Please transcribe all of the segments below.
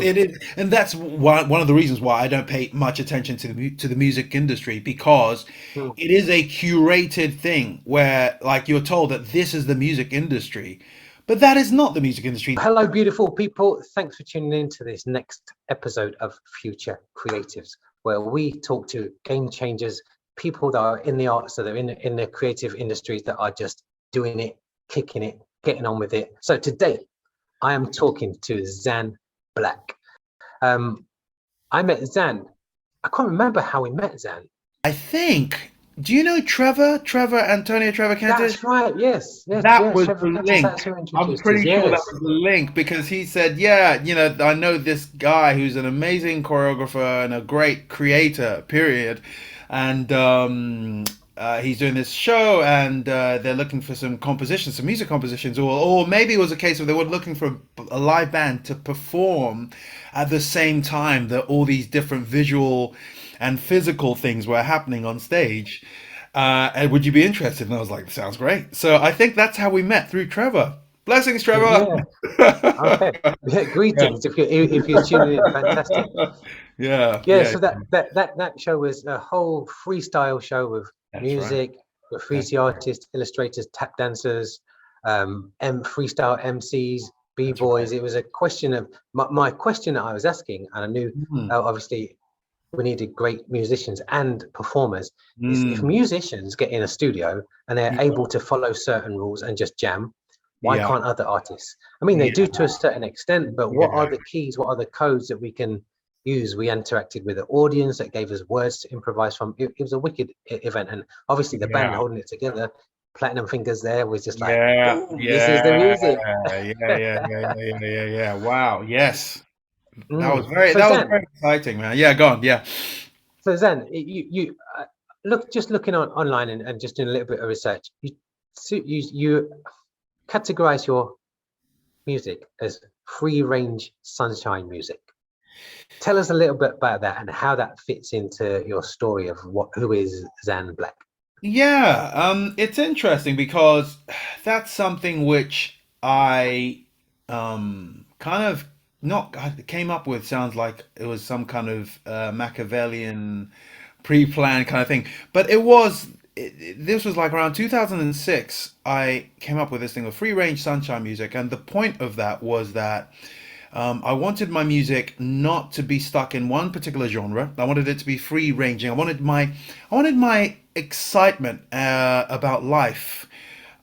it is, and that's one of the reasons why I don't pay much attention to the music industry, because Hmm. it is a curated thing where, like, you're told that this is the music industry, but that is not the music industry. Hello, beautiful people. Thanks for tuning in to this next episode of Future Creatives, where we talk to game changers, people that are in the arts, that are in the creative industries, that are just doing it, kicking it, getting on with it. So today, I am talking to Xan Blacq. Um, I met Xan. I can't remember how we met Xan. I think. Do you know Antonio Trevor Kentish? That's right. Yes, yes, That yes. was Trevor the Curtis. link. That's who I'm introduced us. pretty sure that Yes. was the link, because he said, "Yeah, I know this guy who's an amazing choreographer and a great creator, period." And he's doing this show, and they're looking for some compositions, some music compositions, or maybe it was a case of they were looking for a live band to perform at the same time that all these different visual and physical things were happening on stage. And would you be interested? And I was like, sounds great. So I think that's how we met, through Trevor. Blessings, Trevor. Yeah. Okay. Yeah, Yeah. greetings. If you're tuning in, fantastic. Yeah, Yeah. yeah, So that show was a whole freestyle show with that's right. music, That's graffiti artists, illustrators, tap dancers, freestyle MCs, that's right. b-boys. It was a question of my question that I was asking, and I knew Mm, obviously we needed great musicians and performers. Is if mm, musicians get in a studio and they're yeah, able to follow certain rules and just jam, why yeah, can't other artists? I mean, they yeah, do to a certain extent, but what are yeah, the keys? What are the codes that we can use? We interacted with the audience that gave us words to improvise from. It was a wicked event, and obviously the band yeah, holding it together, Platinum Fingers there, was just like, yeah, boom, this is the yeah, music. yeah. Wow. Yes. So That was Zen, very exciting, man. Yeah, go on. Yeah. so Zen, you look, just looking on online and just doing a little bit of research. You categorize your music as free range sunshine music. Tell us a little bit about that and how that fits into your story of who is Xan Blacq. Yeah, it's interesting because that's something which I kind of not I came up with. Sounds like it was some kind of Machiavellian pre-planned kind of thing, but this was like around 2006. I came up with this thing of free range sunshine music, and the point of that was that I wanted my music not to be stuck in one particular genre. I wanted it to be free ranging. I wanted my excitement about life,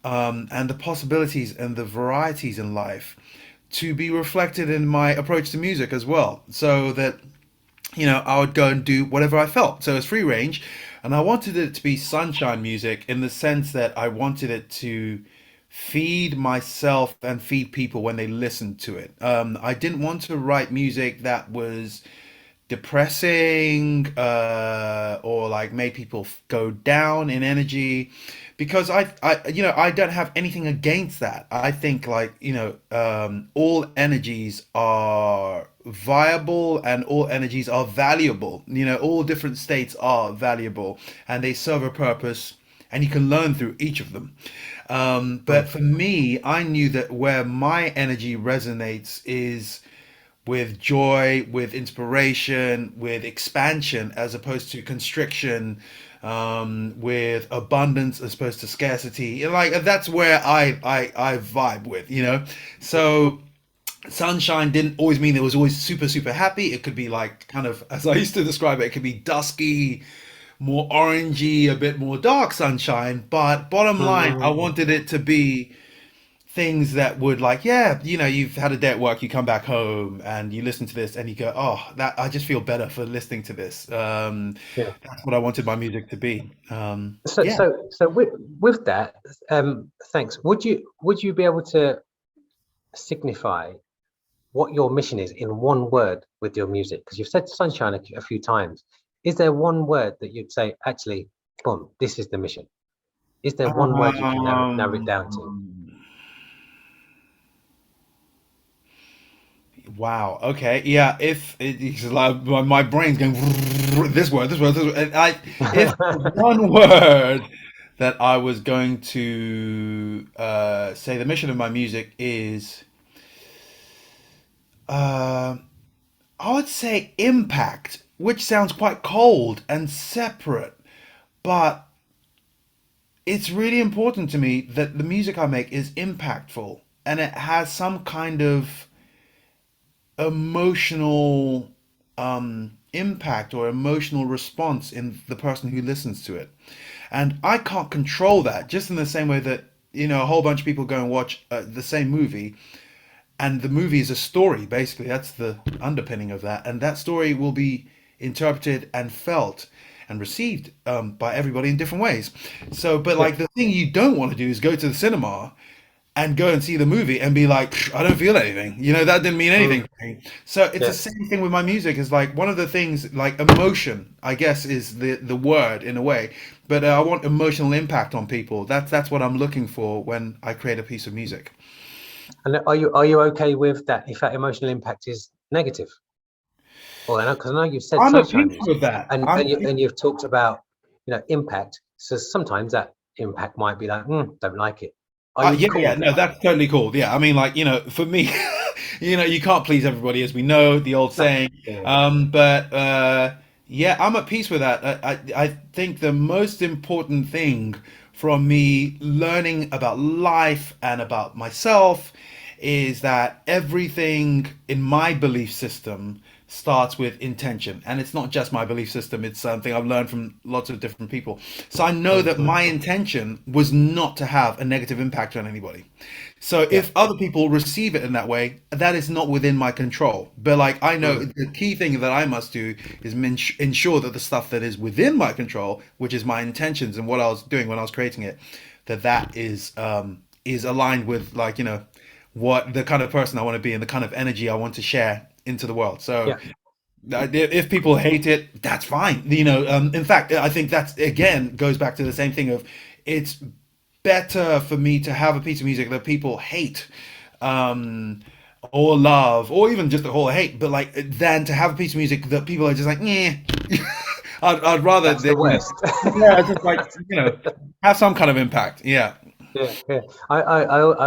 and the possibilities and the varieties in life to be reflected in my approach to music as well. So that, I would go and do whatever I felt. So it's free range, and I wanted it to be sunshine music in the sense that I wanted it to feed myself and feed people when they listened to it. I didn't want to write music that was depressing, or like made people go down in energy, because I don't have anything against that. I think, like, all energies are viable and all energies are valuable. All different states are valuable, and they serve a purpose, and you can learn through each of them. But Mm. for me, I knew that where my energy resonates is with joy, with inspiration, with expansion, as opposed to constriction, with abundance as opposed to scarcity. Like, that's where I vibe with. So sunshine didn't always mean it was always super, super happy. It could be like, kind of, as I used to describe it, it could be dusky, more orangey, a bit more dark sunshine. But bottom line, I Mm. wanted it to be things that would, like, yeah, you've had a day at work, you come back home and you listen to this and you go, oh, that I just feel better for listening to this. Yeah. That's what I wanted my music to be. So Yeah. so so with that, thanks. Would you be able to signify what your mission is in one word with your music? Because you've said sunshine a few times. Is there one word that you'd say, actually, boom, this is the mission? Is there one word you can narrow it down to? Um, wow. Okay. Yeah. It's like my brain's going this word. If one word that I was going to say the mission of my music is, uh, I would say impact, which sounds quite cold and separate, but it's really important to me that the music I make is impactful and it has some kind of emotional impact or emotional response in the person who listens to it. And I can't control that, just in the same way that, a whole bunch of people go and watch the same movie, and the movie is a story, basically. That's the underpinning of that. And that story will be interpreted and felt and received by everybody in different ways. So, but Yeah, like the thing you don't want to do is go to the cinema and go and see the movie and be like, "Psh, I don't feel anything. That didn't mean anything mm, to me." So it's the yeah, same thing with my music. Is like one of the things, like emotion, I guess, is the word in a way. But I want emotional impact on people. That's what I'm looking for when I create a piece of music. and are you okay with that if that emotional impact is negative? Well, because I know you've said I'm at peace sometimes, with that. and I'm and you and you've talked about impact. So sometimes that impact might be like, don't like it. Are you Yeah, cool yeah, with no, that? that's totally cool. Yeah, I mean, like, for me, you can't please everybody, as we know, the old No. saying. Yeah. But yeah, I'm at peace with that. I think the most important thing from me learning about life and about myself is that everything in my belief system starts with intention. And it's not just my belief system, it's something I've learned from lots of different people. So I know that Mhm. my intention was not to have a negative impact on anybody. So Yeah. if other people receive it in that way, that is not within my control. But like I know Mm. the key thing that I must do is ensure that the stuff that is within my control, which is my intentions and what I was doing when I was creating it, that is aligned with, like, what the kind of person I want to be and the kind of energy I want to share into the world. So Yeah. if people hate it, that's fine. In fact, I think that's again goes back to the same thing of it's better for me to have a piece of music that people hate, um, or love, or even just a whole hate, but like than to have a piece of music that people are just like, yeah. I'd rather That's the that, worst. yeah, just like, have some kind of impact. Yeah. Yeah, yeah. I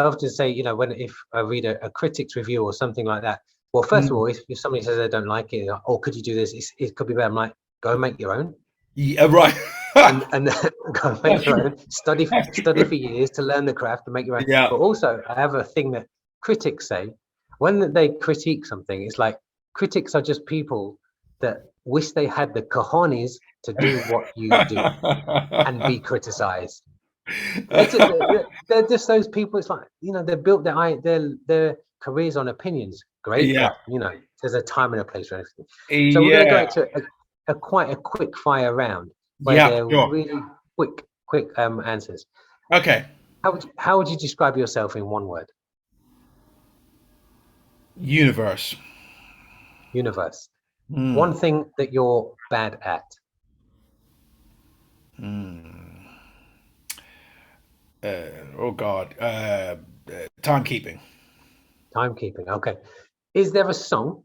often say, when if I read a critic's review or something like that, well, first of Mm. all, if somebody says they don't like it, oh, could you do this? It could be bad. I'm like, go and make your own, Yeah, right. and go and make That's your true. own. Study That's for years to learn the craft and make your own. true. But also, I have a thing that critics say when they critique something. It's like critics are just people that wish they had the cojones to do what you do and Yeah. be criticized. They're just those people. It's like they built their careers on opinions. Great, Yeah. but there's a time and a place for everything. So we're going to go Yeah. into a quite a quick fire round where Yeah. they're Sure. really quick answers. Okay. How would you describe yourself in one word? Universe. Universe. Hmm. One thing that you're bad at. Hmm. Oh God. Timekeeping. Timekeeping. Okay. Is there a song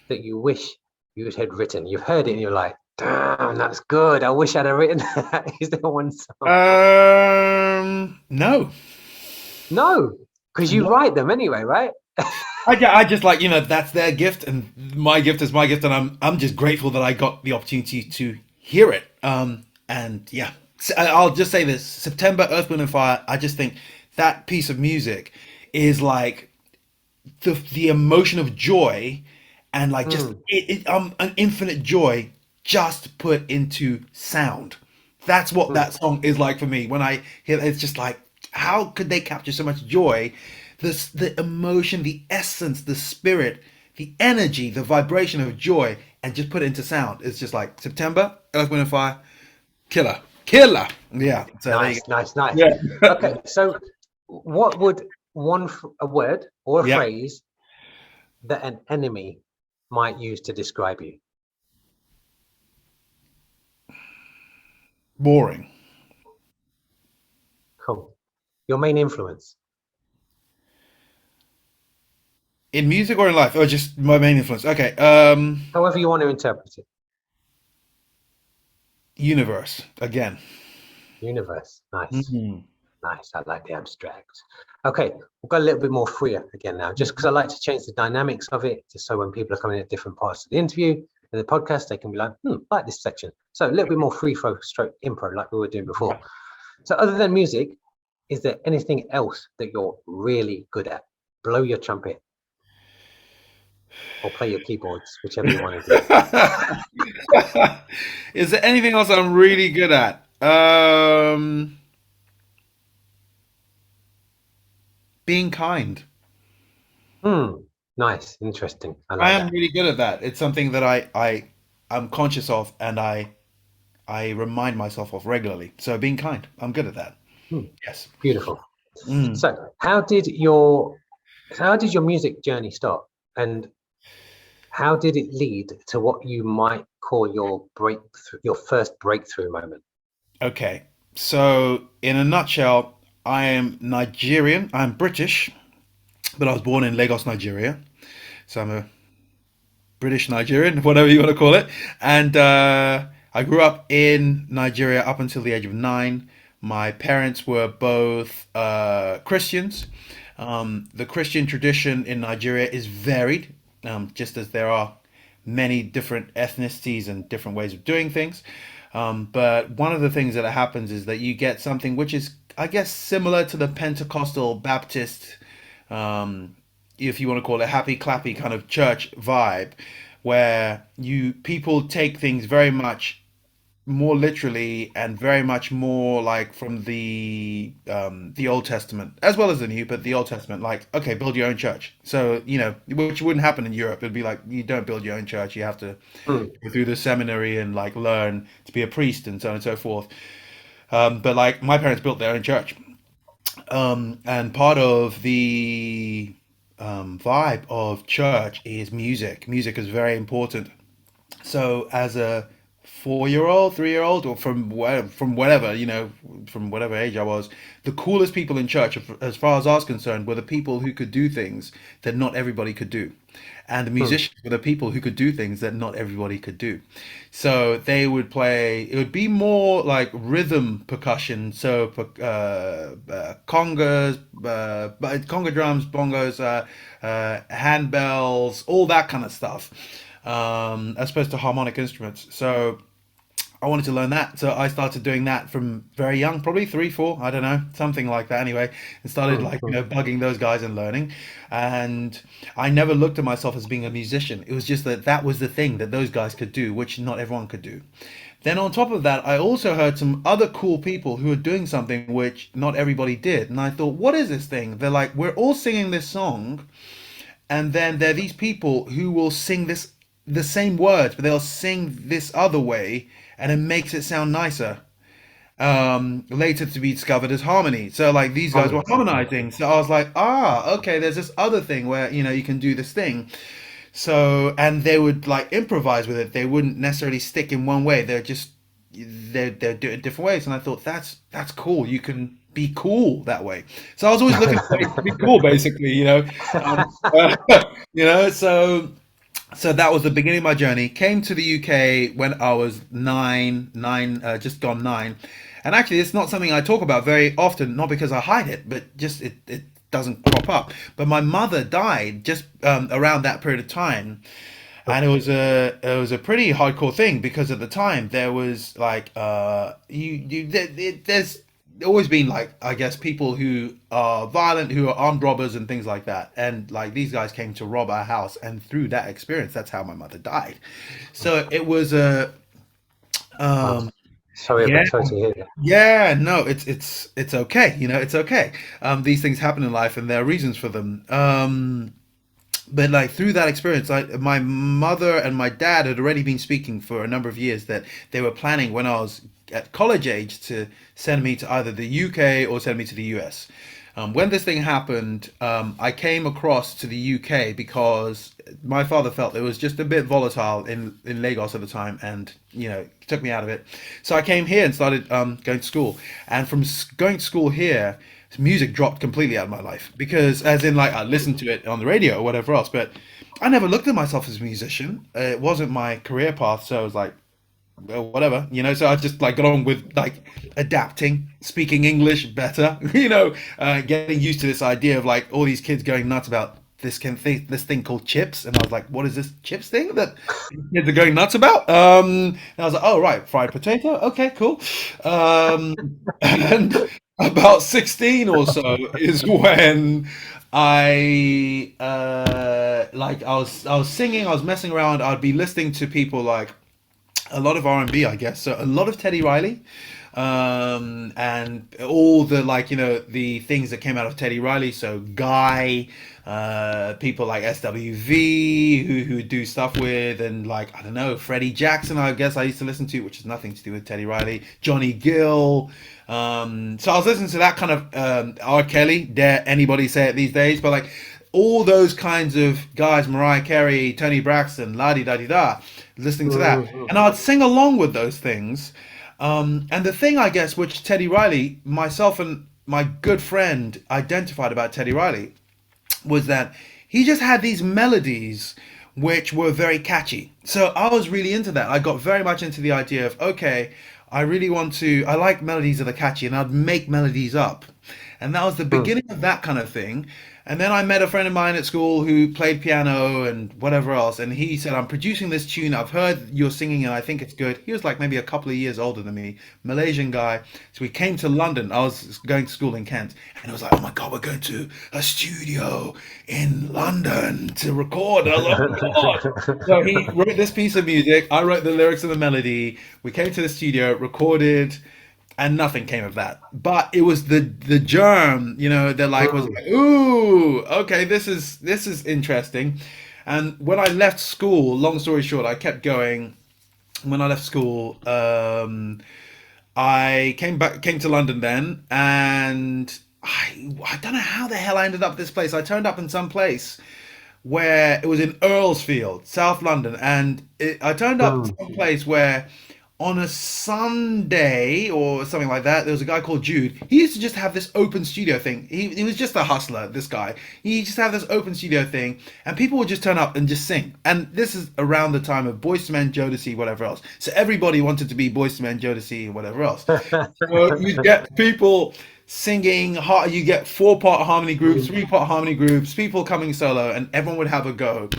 that you wish you had written? You've heard it and you're like, damn, that's good. I wish I'd have written that. Is there one song? No. No, because you No. write them anyway, right? I just like, that's their gift and my gift is my gift, and I'm just grateful that I got the opportunity to hear it. And yeah, I'll just say this: September, Earth, Wind and Fire. I just think that piece of music is like the emotion of joy, and like just Mm, an infinite joy just put into sound. That's what mm, that song is like for me. When I hear it, it's just like, how could they capture so much joy, the emotion, the essence, the spirit, the energy, the vibration of joy, and just put it into sound? It's just like September, Earth, Wind and Fire, killer, killer. Yeah, so there you nice, nice, nice. go. Okay, Yeah. so what would a word or a Yeah. phrase that an enemy might use to describe you? Boring. Cool. Your main influence. In music or in life? Or just my main influence? Okay. However you want to interpret it. Universe again. Universe. Nice. Mhm. Nice. I like the abstract. Okay, we'll go a little bit more freer again now, just because I like to change the dynamics of it, just so when people are coming at different parts of the interview and the podcast, they can be like, like this section. So a little bit more free flow stroke improv like we were doing before. So other than music, is there anything else that you're really good at? Blow your trumpet or play your keyboards, whichever you want to do. Is there anything else I'm really good at? Being kind. Nice, interesting. I I like am that. really good at that. It's something that I'm conscious of, and I remind myself of regularly. So being kind, I'm good at that. Hmm, Yes. beautiful. Mm. So how did your music journey start? And how did it lead to what you might call your breakthrough, your first breakthrough moment? Okay. So in a nutshell, I am Nigerian. I'm British, but I was born in Lagos, Nigeria. So I'm a British Nigerian, whatever you want to call it. And I grew up in Nigeria up until the age of 9. My parents were both Christians. The Christian tradition in Nigeria is varied, just as there are many different ethnicities and different ways of doing things. But one of the things that happens is that you get something which is, I guess, similar to the Pentecostal Baptist, um, if you want to call it happy clappy kind of church vibe, where you people take things very much more literally and very much more like from the Old Testament as well as the New, but the Old Testament, like, okay, build your own church. So which wouldn't happen in Europe. It'd be like you don't build your own church. You have to Hmm, go through the seminary and like learn to be a priest and so on and so forth. But like my parents built their own church, and part of the vibe of church is music. Music is very important. So as a 4-year old, 3-year old, or from whatever, from whatever age I was, the coolest people in church, as far as I was concerned, were the people who could do things that not everybody could do. And the hmm. musicians were the people who could do things that not everybody could do. So they would play, it would be more like rhythm percussion. So congas, conga drums, bongos, handbells, all that kind of stuff, as opposed to harmonic instruments. So I wanted to learn that. So I started doing that from very young, probably 3, 4, I don't know, something like that anyway. And started Hmm, like, hmm. bugging those guys and learning. And I never looked at myself as being a musician. It was just that that was the thing that those guys could do, which not everyone could do. Then on top of that, I also heard some other cool people who were doing something which not everybody did. And I thought, what is this thing? They're like, we're all singing this song, and then there are these people who will sing this the same words, but they'll sing this other way, and it makes it sound nicer. Later to be discovered as harmony. So like these guys were Harmonies. harmonizing. So I was like, okay, there's this other thing where you can do this thing. So and they would like improvise with it. They wouldn't necessarily stick in one way. They'd do it different ways. And I thought that's cool. You can be cool that way. So I was always looking for ways to be cool, basically. So that was the beginning of my journey. Came to the UK when I was just gone 9. And actually, it's not something I talk about very often, not because I hide it, but just it doesn't crop up. But my mother died just around that period of time, and it was a pretty hardcore thing because at the time there was like there's always been like I guess people who are violent, who are armed robbers and things like that, and like these guys came to rob our house, and through that experience, that's how my mother died. So it was a Oh, um sorry, yeah. sorry to hear that. Yeah, no, it's okay. It's okay. These things happen in life, and there are reasons for them. But like through that experience, my mother and my dad had already been speaking for a number of years that they were planning when I was at college age to send me to either the UK or send me to the US. When this thing happened, I came across to the UK because my father felt it was just a bit volatile in Lagos at the time, and took me out of it. So I came here and started going to school, and from going to school here, music dropped completely out of my life because, as in, like I listened to it on the radio or whatever else, but I never looked at myself as a musician. It wasn't my career path, so I was like, well, whatever, so I just like got on with like adapting, speaking English better, getting used to this idea of like all these kids going nuts about this thing called chips, and I was like, what is this chips thing that kids are going nuts about? And I was like, oh right, fried potato, okay, cool. And about 16 or so is when I was singing, I was messing around, I'd be listening to people like a lot of R&B, I guess. So a lot of Teddy Riley, and all the like the things that came out of Teddy Riley. So Guy, people like SWV who do stuff with, and like I don't know, Freddie Jackson. I guess I used to listen to, which has nothing to do with Teddy Riley. Johnny Gill. So I was listening to that kind of R. Kelly. Dare anybody say it these days? But like all those kinds of guys, Mariah Carey, Tony Braxton, la di da di da, listening to that, and I'd sing along with those things. And the thing, I guess, which Teddy Riley, myself and my good friend identified about Teddy Riley, was that he just had these melodies which were very catchy. So I was really into that. I got very much into the idea of, okay, I like melodies that are catchy, and I'd make melodies up. And that was the beginning of that kind of thing. And then I met a friend of mine at school who played piano and whatever else. And he said, I'm producing this tune. I've heard you're singing and I think it's good. He was like maybe a couple of years older than me, Malaysian guy. So we came to London. I was going to school in Kent. And it was like, oh my God, we're going to a studio in London to record. And I was like, oh my God. So he wrote this piece of music. I wrote the lyrics and the melody. We came to the studio, recorded, and nothing came of that. But it was the germ, that like was like, ooh, okay, this is interesting. And when I left school, long story short, I kept going. When I left school, I came to London then, and I don't know how the hell I ended up this place. I turned up in some place where it was in Earlsfield, South London, and I turned up to some place where on a Sunday or something like that, there was a guy called Jude. He used to just have this open studio thing. He was just a hustler, this guy. He just had this open studio thing, and people would just turn up and just sing. And this is around the time of Boyz II Men, Jodeci, whatever else. So everybody wanted to be Boyz II Men, Jodeci, and whatever else. So you get people singing, you get 4-part harmony groups, 3-part harmony groups, people coming solo, and everyone would have a go.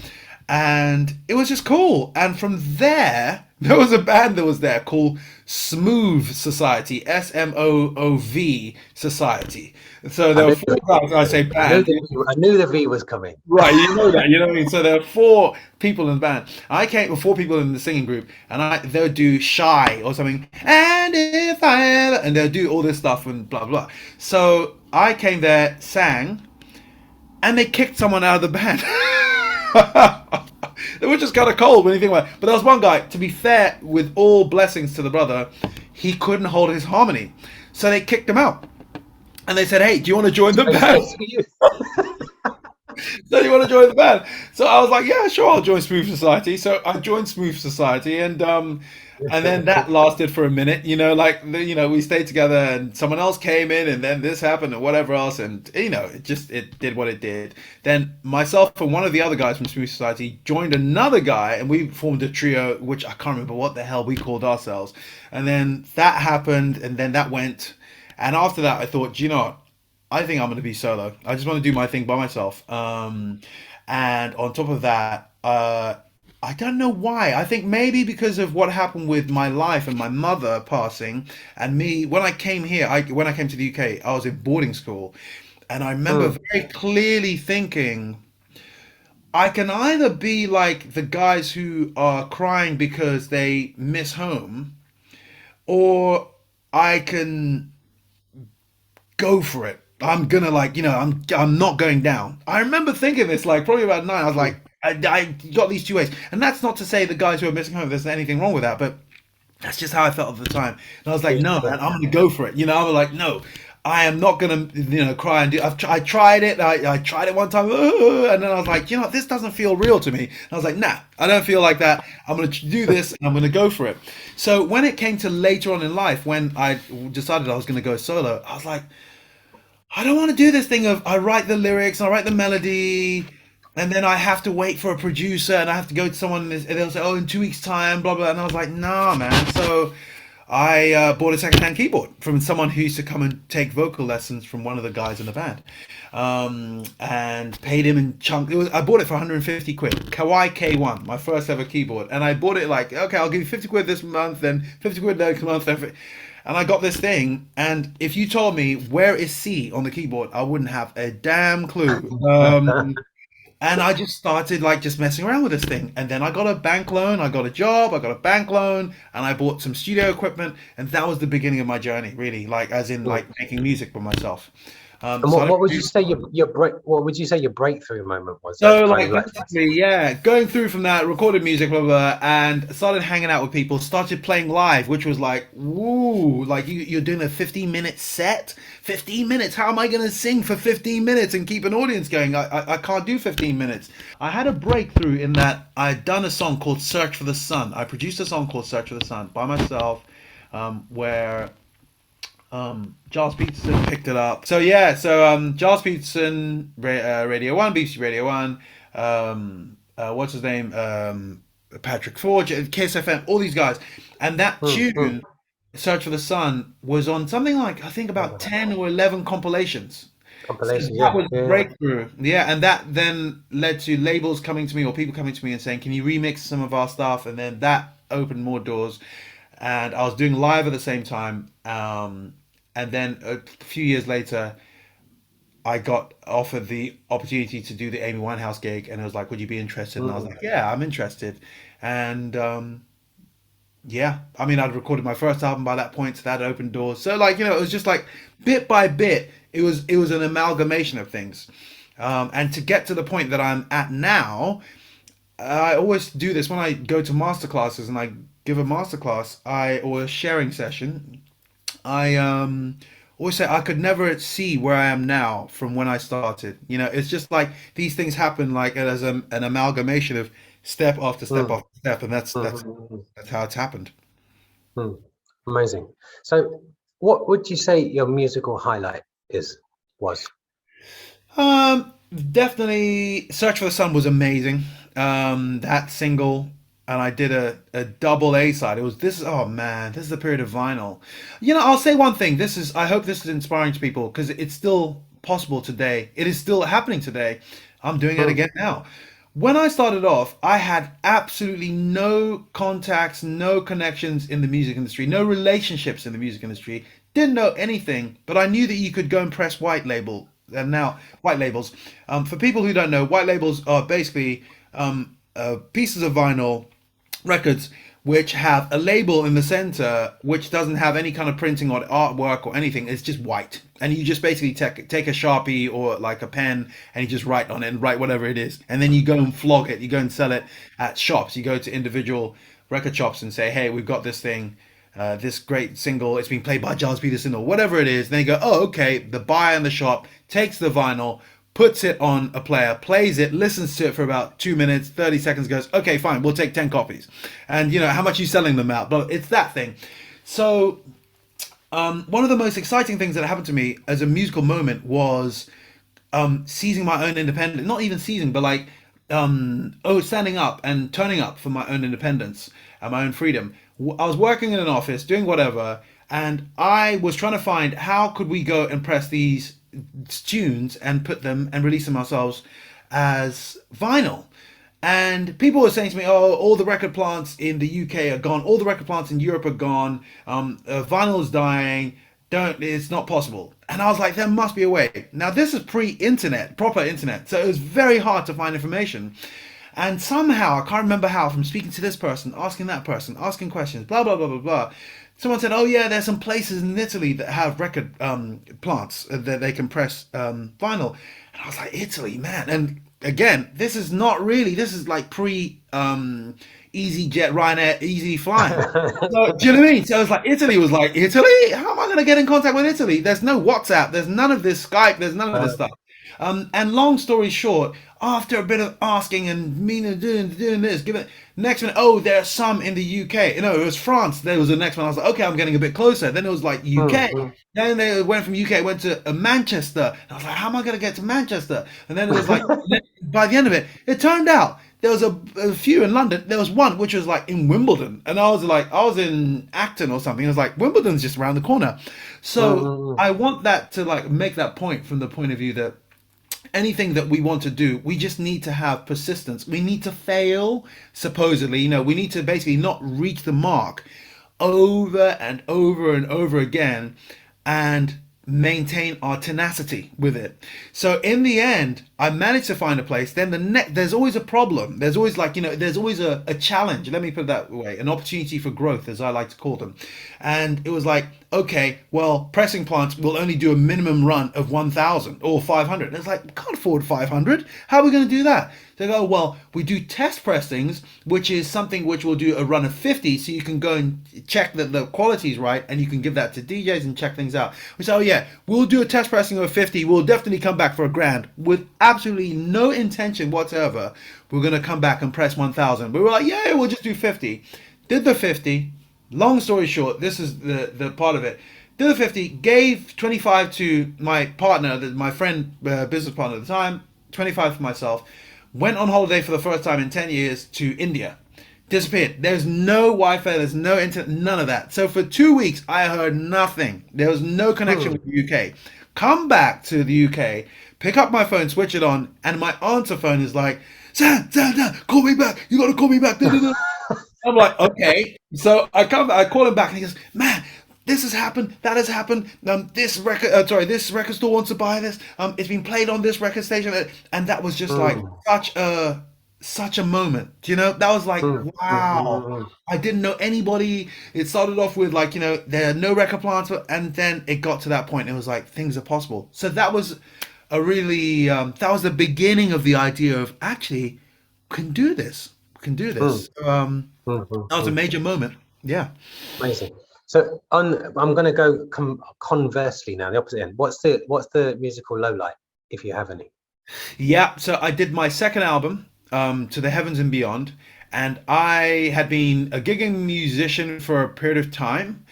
And it was just cool. And from there, there was a band that was there called Smooth Society, SMOOV Society. So there were 4 guys. I say band. I knew the V was coming. Right, you know that, you know what I mean? So there were 4 people in the band. I came with 4 people in the singing group, and they would do Shy or something. And if I ever, and they'll do all this stuff and blah blah. So I came there, sang, and they kicked someone out of the band. They were just kind of cold when you think about it. But there was one guy, to be fair, with all blessings to the brother, he couldn't hold his harmony. So they kicked him out. And they said, hey, do you want to join the band? So you want to join the band? So I was like, yeah, sure, I'll join Smooth Society. So I joined Smooth Society, and then that lasted for a minute. We stayed together, and someone else came in, and then this happened, and whatever else, and it did what it did. Then myself and one of the other guys from Smooth Society joined another guy, and we formed a trio, which I can't remember what the hell we called ourselves. And then that happened, and then that went, and after that, I thought, do you know what? I think I'm going to be solo. I just want to do my thing by myself. And on top of that, I don't know why. I think maybe because of what happened with my life and my mother passing, and me when I came here. When I came to the UK, I was in boarding school, and I remember very clearly thinking, I can either be like the guys who are crying because they miss home, or I can go for it. I'm gonna I'm not going down. I remember thinking this like probably about 9. I was like, I got these 2 ways, and that's not to say the guys who are missing home, there's anything wrong with that, but that's just how I felt at the time. And I was like, no, man, I'm gonna go for it. I was like, no, I am not gonna cry and do. I tried it. I tried it one time, and then I was like, this doesn't feel real to me. And I was like, nah, I don't feel like that. I'm gonna do this, and I'm gonna go for it. So when it came to later on in life, when I decided I was gonna go solo, I was like, I don't want to do this thing of I write the lyrics, I write the melody, and then I have to wait for a producer, and I have to go to someone, and they'll say, "Oh, in 2 weeks' time," blah blah. And I was like, "Nah, man." So I bought a secondhand keyboard from someone who used to come and take vocal lessons from one of the guys in the band, and paid him in chunk. I bought it for 150 quid. Kawai K1, my first ever keyboard, and I bought it like, okay, I'll give you 50 quid this month, then 50 quid next month, and I got this thing. And if you told me where is C on the keyboard, I wouldn't have a damn clue. And I just started like just messing around with this thing. And then I got a bank loan, I got a job, I got a bank loan, and I bought some studio equipment. And that was the beginning of my journey, really, like as in like making music for myself. And So I what don't would you do say what would you say your breakthrough moment was? so Kind of like like, basically, yeah, going through from that, recorded music, blah, blah, blah, and started hanging out with people, started playing live, which was like, woo, like you're doing a 15-minute set. 15 minutes, how am I gonna sing for 15 minutes and keep an audience going? I can't do 15 minutes. I had a breakthrough in that I'd done a song called Search for the Sun. I produced a song called Search for the Sun by myself, where Giles Peterson picked it up. So yeah, so Giles Peterson, Radio One, BBC Radio One, what's his name, Patrick Forge, Kiss FM, all these guys, and that tune, Search for the Sun, was on something like I think about 10 or 11 compilations. So compilation, that yeah, was a yeah. breakthrough, yeah, and that then led to labels coming to me or people coming to me and saying, "Can you remix some of our stuff?" And then that opened more doors, and I was doing live at the same time. And then a few years later, I got offered the opportunity to do the Amy Winehouse gig, and it was like, "Would you be interested?" And I was Mm, like, "Yeah, I'm interested." And yeah, I mean, I'd recorded my first album by that point, so that opened doors. So like, it was just like bit by bit, it was an amalgamation of things. And to get to the point that I'm at now, I always do this when I go to master classes and I give a master class, or a sharing session. I always say I could never see where I am now from when I started. It's just like these things happen like as an amalgamation of step after step mm, after step, and that's mm, that's mm, mm, that's how it's happened. mm. Amazing. So, what would you say your musical highlight was? Um, Definitely, Search for the Sun was amazing. That single, and I did a double A side. It was this. Oh man, this is the period of vinyl. I'll say one thing. I hope this is inspiring to people because it's still possible today. It is still happening today. I'm doing it Mm, again now. When I started off, I had absolutely no contacts, no connections in the music industry, no relationships in the music industry. Didn't know anything, but I knew that you could go and press white label. And now, white labels. For people who don't know, white labels are basically pieces of vinyl records which have a label in the center which doesn't have any kind of printing or artwork or anything. It's just white, and you just basically take a sharpie or like a pen and you just write on it and write whatever it is, and then you go and flog it. You go and sell it at shops. You go to individual record shops and say, "Hey, we've got this thing." This great single, it's been played by Giles Peterson or whatever it is. And they go, oh, okay. The buyer in the shop takes the vinyl, puts it on a player, plays it, listens to it for about 2 minutes, 30 seconds, goes, okay, fine, we'll take 10 copies. And how much are you selling them out? But it's that thing. So, one of the most exciting things that happened to me as a musical moment was seizing my own independence. Not even seizing, but like, standing up and turning up for my own independence and my own freedom. I was working in an office, doing whatever, and I was trying to find how could we go and press these tunes and put them and release them ourselves as vinyl. And people were saying to me, "Oh, all the record plants in the UK are gone. All the record plants in Europe are gone. Vinyl is dying. Don't. It's not possible." And I was like, "There must be a way." Now, this is pre-internet, proper internet, so it was very hard to find information. And somehow, I can't remember how, from speaking to this person, asking that person, asking questions, blah blah blah blah blah. Someone said, "Oh yeah, there's some places in Italy that have record plants that they can press vinyl." And I was like, "Italy, man!" And again, this is not really. This is like pre EasyJet, Ryanair, easy flying. So, do you know what I mean? So I was like, Italy was like, Italy? How am I going to get in contact with Italy? There's no WhatsApp. There's none of this Skype. There's none of this Uh, stuff. And long story short, after a bit of asking and me doing this, give it next minute. Oh, there's some in the UK. You know, it was France. There was the next one. I was like, okay, I'm getting a bit closer. Then it was like UK. Mm, Then they went from UK, went to Manchester. And I was like, how am I going to get to Manchester? And then it was like, mm. by the end of it, it turned out there was a few in London. There was one which was like in Wimbledon, and I was like, I was in Acton or something. I was like, Wimbledon's just around the corner. Mm, So mm, I want that to like make that point from the point of view that anything that we want to do, we just need to have persistence. We need to fail, supposedly, we need to basically not reach the mark over and over and over again and maintain our tenacity with it. So in the end, I managed to find a place. Then there's always a problem. There's always like, there's always a challenge. Let me put it that way, an opportunity for growth, as I like to call them. And it was like, okay, well, pressing plants will only do a minimum run of 1,000 or 500. And it's like, we can't afford 500. How are we going to do that? They go, well, we do test pressings, which is something which will do a run of 50, so you can go and check that the quality is right, and you can give that to DJs and check things out. We say, oh yeah, we'll do a test pressing of 50. We'll definitely come back for $1,000 with absolutely no intention whatsoever. We're going to come back and press 1,000. We were like, yeah, we'll just do 50. Did the 50. Long story short, this is the part of it. Did the 50, gave 25 to my partner, my friend, business partner at the time, 25 for myself. Went on holiday for the first time in 10 years to India. Disappeared. There's no Wi-Fi, there's no internet, none of that. So for 2 weeks, I heard nothing. There was no connection with the UK. Come back to the UK, pick up my phone, switch it on, and my answer phone is like, Xan, call me back. You gotta call me back. I'm like, okay. So I call him back, and he goes, man, this has happened, that has happened. This record store wants to buy this. It's been played on this record station, and that was just like Mm, such a moment. That was like, mm, mm, wow. mm, I didn't know anybody. It started off with like, there are no record plants, and then it got to that point. It was like things are possible. So that was a really that was the beginning of the idea of actually can do this, can do mm, this. mm, That was a mm. major moment. Yeah. Amazing. So I'm going to go conversely now, the opposite end. What's the musical low light, if you have any? Yeah, so I did my second album, To the Heavens and Beyond, and I had been a gigging musician for a period of time,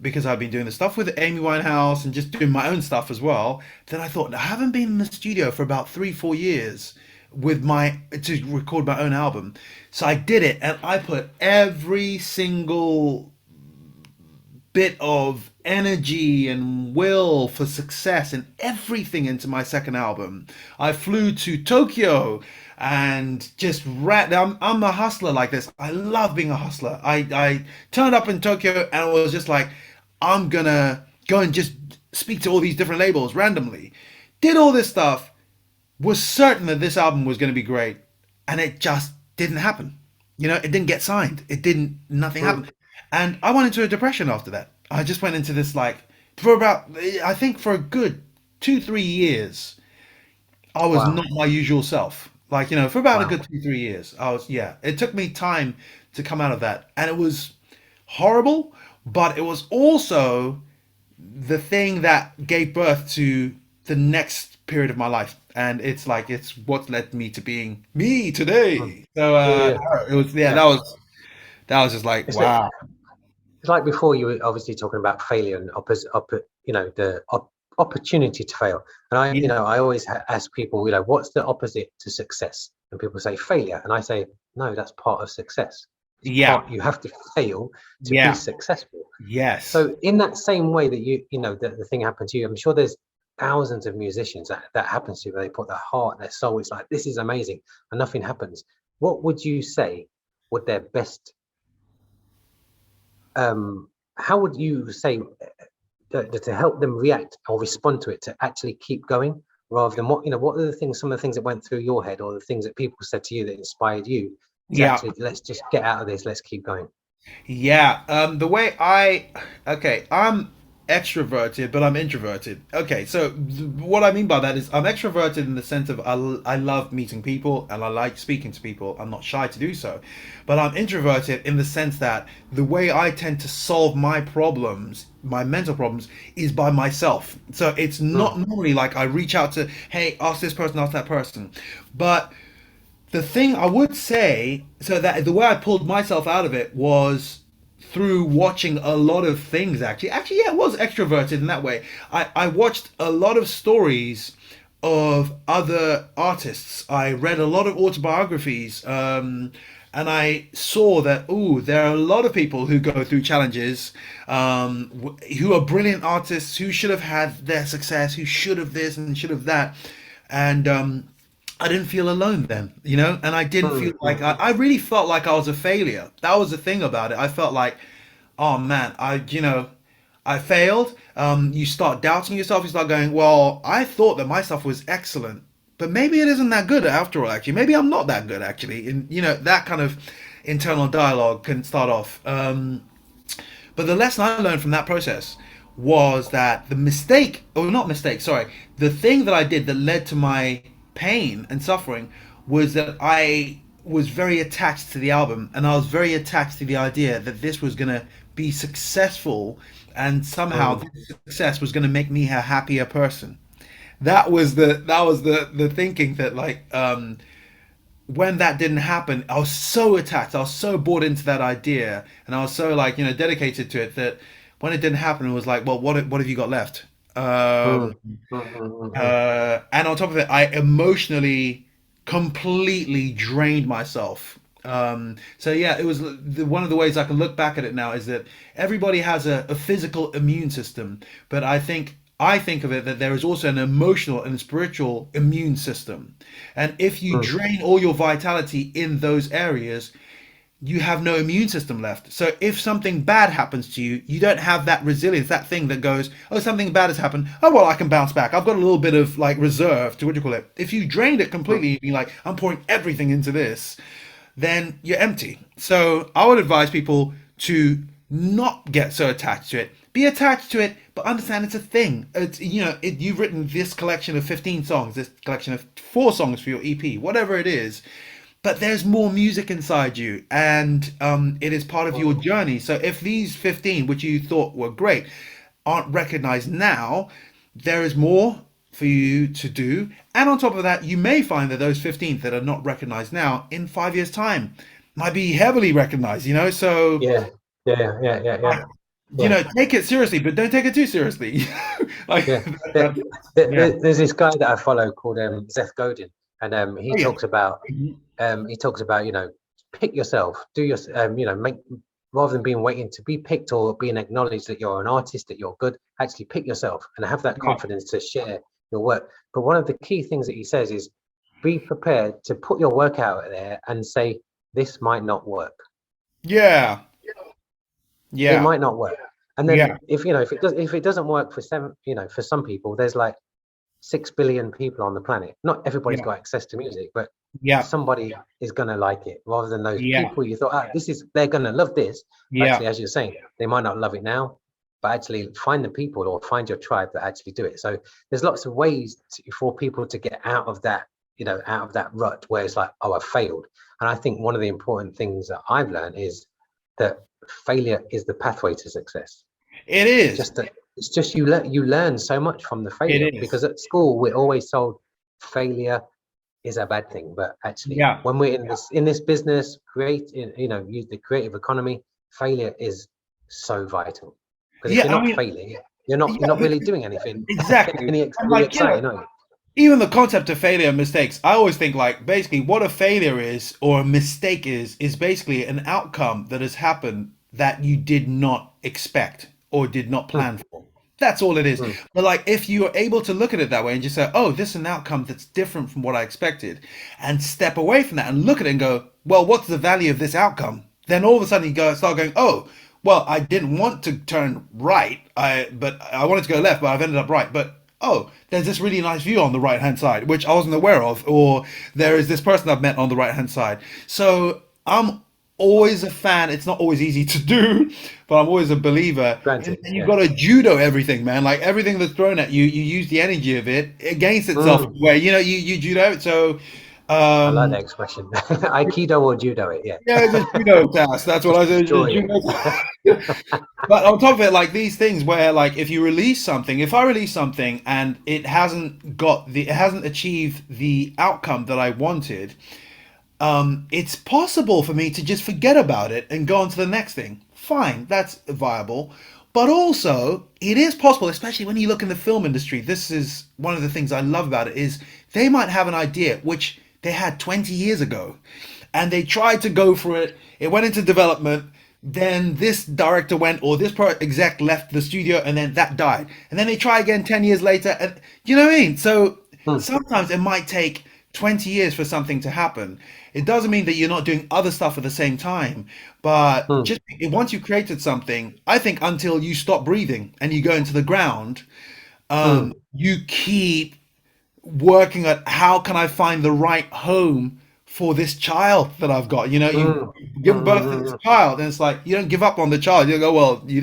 because I've been doing the stuff with Amy Winehouse and just doing my own stuff as well. Then I thought, I haven't been in the studio for about 3, 4 years with to record my own album. So I did it, and I put every single bit of energy and will for success and everything into my second album. I flew to Tokyo and just I'm a hustler like this. I love being a hustler. I turned up in Tokyo and I was just like, I'm gonna go and just speak to all these different labels randomly. Did all this stuff, was certain that this album was going to be great, and it just didn't happen. It didn't get signed. Nothing Mm, happened. And I went into a depression after that. I just went into this like, for about, I think for a good 2, 3 years, I was wow, not my usual self. Like, for about a wow. good 2, 3 years, yeah, it took me time to come out of that. And it was horrible, but it was also the thing that gave birth to the next period of my life, and it's what led me to being me Mm. today. So Yeah, yeah, it was, yeah, yeah. that was just like, It's like, wow. it's like before you were obviously talking about failure and the opportunity to fail. And Yeah, I always ask people, what's the opposite to success? And people say failure, and I say no, that's part of success. It's yeah, part, you have to fail to be yeah, successful. yes, So in that same way that the thing happened to you, I'm sure there's thousands of musicians that happens to, where they put their heart, their soul. It's like, this is amazing, and nothing happens. What would you say would their best? How would you say to help them react or respond to it, to actually keep going, rather than what are some of the things that went through your head, or the things that people said to you that inspired you to yeah, actually, let's just get out of this, let's keep going. yeah. The way I, okay, extroverted, but I'm introverted. Okay, so what I mean by that is I'm extroverted in the sense of I love meeting people and I like speaking to people. I'm not shy to do so. But I'm introverted in the sense that the way I tend to solve my problems, my mental problems, is by myself. So it's not Mm. normally like I reach out to, hey, ask this person, ask that person. But the thing I would say, so that the way I pulled myself out of it was through watching a lot of things. Actually, yeah, it was extroverted in that way. I watched a lot of stories of other artists. I read a lot of autobiographies, and I saw that, ooh, there are a lot of people who go through challenges, who are brilliant artists, who should have had their success, who should have this and should have that, and I didn't feel alone then, and I didn't feel Mm. like Mm. I really felt like I was a failure. That was the thing about it. I felt like, oh man, I failed. You start doubting yourself. You start going, well, I thought that my stuff was excellent, but maybe it isn't that good after all. Actually, maybe I'm not that good actually. And that kind of internal dialogue can start off. But the lesson I learned from that process was that the mistake, or not mistake, sorry, the thing that I did that led to my pain and suffering was that I was very attached to the album, and I was very attached to the idea that this was going to be successful, and somehow Mm. this success was going to make me a happier person. That was the thinking that, like, when that didn't happen, I was so attached. I was so bought into that idea, and I was so, like, dedicated to it, that when it didn't happen, it was like, well, what have you got left? Mm. Mm. Mm. Mm. And on top of it, I emotionally completely drained myself. So yeah, it was one of the ways I can look back at it now is that everybody has a physical immune system, but I think of it that there is also an emotional and spiritual immune system. And if you Mm. drain all your vitality in those areas, you have no immune system left. So if something bad happens to you, you don't have that resilience, that thing that goes, oh, something bad has happened. Oh, well, I can bounce back. I've got a little bit of, like, reserve to, what do you call it? If you drained it Mm. completely, being like, I'm pouring everything into this, then you're empty. So I would advise people to not get so attached to it. Be attached to it, but understand it's a thing. You've written this collection of 15 songs, this collection of 4 songs for your EP, whatever it is, but there's more music inside you, and it is part of your Mm. journey. So if these 15, which you thought were great, aren't recognized now, there is more for you to do. And on top of that, you may find that those 15 that are not recognized now, in 5 years' time, might be heavily recognized. So, Yeah. Yeah. Yeah. Yeah. Yeah. like, Yeah. take it seriously, but don't take it too seriously. like Yeah. that, yeah. There's this guy that I follow called Seth Godin, and he Oh yeah. talks about pick yourself, do your make, rather than being waiting to be picked or being acknowledged that you're an artist, that you're good. Actually pick yourself and have that Yeah. confidence to share your work. But one of the key things that he says is be prepared to put your work out there and say this might not work. Yeah. It Yeah. might not work. And then Yeah. if it doesn't work for for some people, there's like 6 billion people on the planet. Not everybody's Yeah. got access to music, but Yeah. somebody is gonna like it, rather than those Yeah. people you thought, they're gonna love this. But Yeah. actually, as you're saying, they might not love it now. But actually, find the people or find your tribe that actually do it. So there's lots of ways for people to get out of that, out of that rut where it's like, oh, I failed. And I think one of the important things that I've learned is that failure is the pathway to success. It It's is. just that you learn so much from the It failure, is. because at school we're always told failure is a bad thing, but actually Yeah. when we're in this business, use the creative economy, failure is so vital, because if Yeah. you're I not mean, failing, you're yeah, not really doing anything exactly. And, really like, exciting, are you? even the concept of failure and mistakes, I always think, like, basically what a failure is or a mistake is basically an outcome that has happened that you did not expect or did not Mm. plan for. That's all it is. Mm. But, like, if you are able to look at it that way and just say, oh, this is an outcome that's different from what I expected, and step away from that and look at it and go, well, what's the value of this outcome? Then all of a sudden you start going, oh, well, I didn't want to turn right, but I wanted to go left, but I've ended up right. But oh, there's this really nice view on the right hand side, which I wasn't aware of, or there is this person I've met on the right hand side. So I'm always a fan. It's not always easy to do, but I'm always a believer. Granted, And you've yeah. got to judo everything, man. Like everything that's thrown at you, you use the energy of it against itself. Mm, Where you judo it. So I like um, that expression. Aikido or judo it, yeah. yeah, it's a judo task. That's what Just I said. It's a destroy judo it. task. But on top of it, like these things where like if you release something, if I release something and it hasn't achieved the outcome that I wanted, it's possible for me to just forget about it and go on to the next thing. Fine, that's viable. But also, it is possible, especially when you look in the film industry. This is one of the things I love about it is they might have an idea which they had 20 years ago, and they tried to go for it. It went into development. Then this director went, or this pro exec left the studio, and then that died. And then they try again 10 years later, and you know what I mean? So Mm, sometimes it might take 20 years for something to happen. It doesn't mean that you're not doing other stuff at the same time, but mm, just once you've created something, I think until you stop breathing and you go into the ground, mm, you keep working at how can I find the right home for this child that I've got. You know, you mm, give birth to this mm, child, and it's like you don't give up on the child. You go, well, it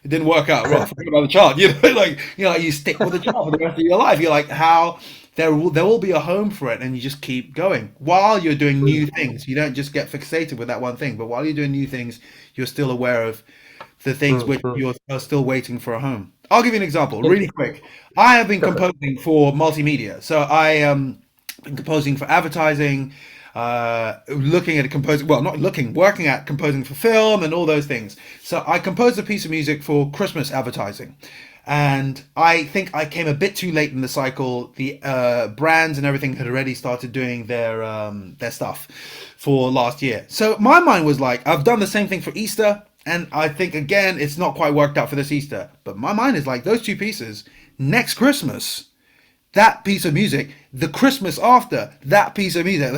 didn't work out. Well, forget about the child. You know, like you stick with the child for the rest of your life. You're like, how there will be a home for it, and you just keep going while you're doing new mm, things. You don't just get fixated with that one thing, but while you're doing new things, you're still aware of the things mm, which mm. you're are still waiting for a home. I'll give you an example, Yeah, really quick. I have been go for it. composing for multimedia, so I been composing for advertising, looking at composing. Well, not looking, working at composing for film and all those things. So I composed a piece of music for Christmas advertising, and I think I came a bit too late in the cycle. The brands and everything had already started doing their stuff for last year. So my mind was like, I've done the same thing for Easter. And I think again, it's not quite worked out for this Easter. But my mind is like those two pieces. Next Christmas, that piece of music. The Christmas after that piece of music.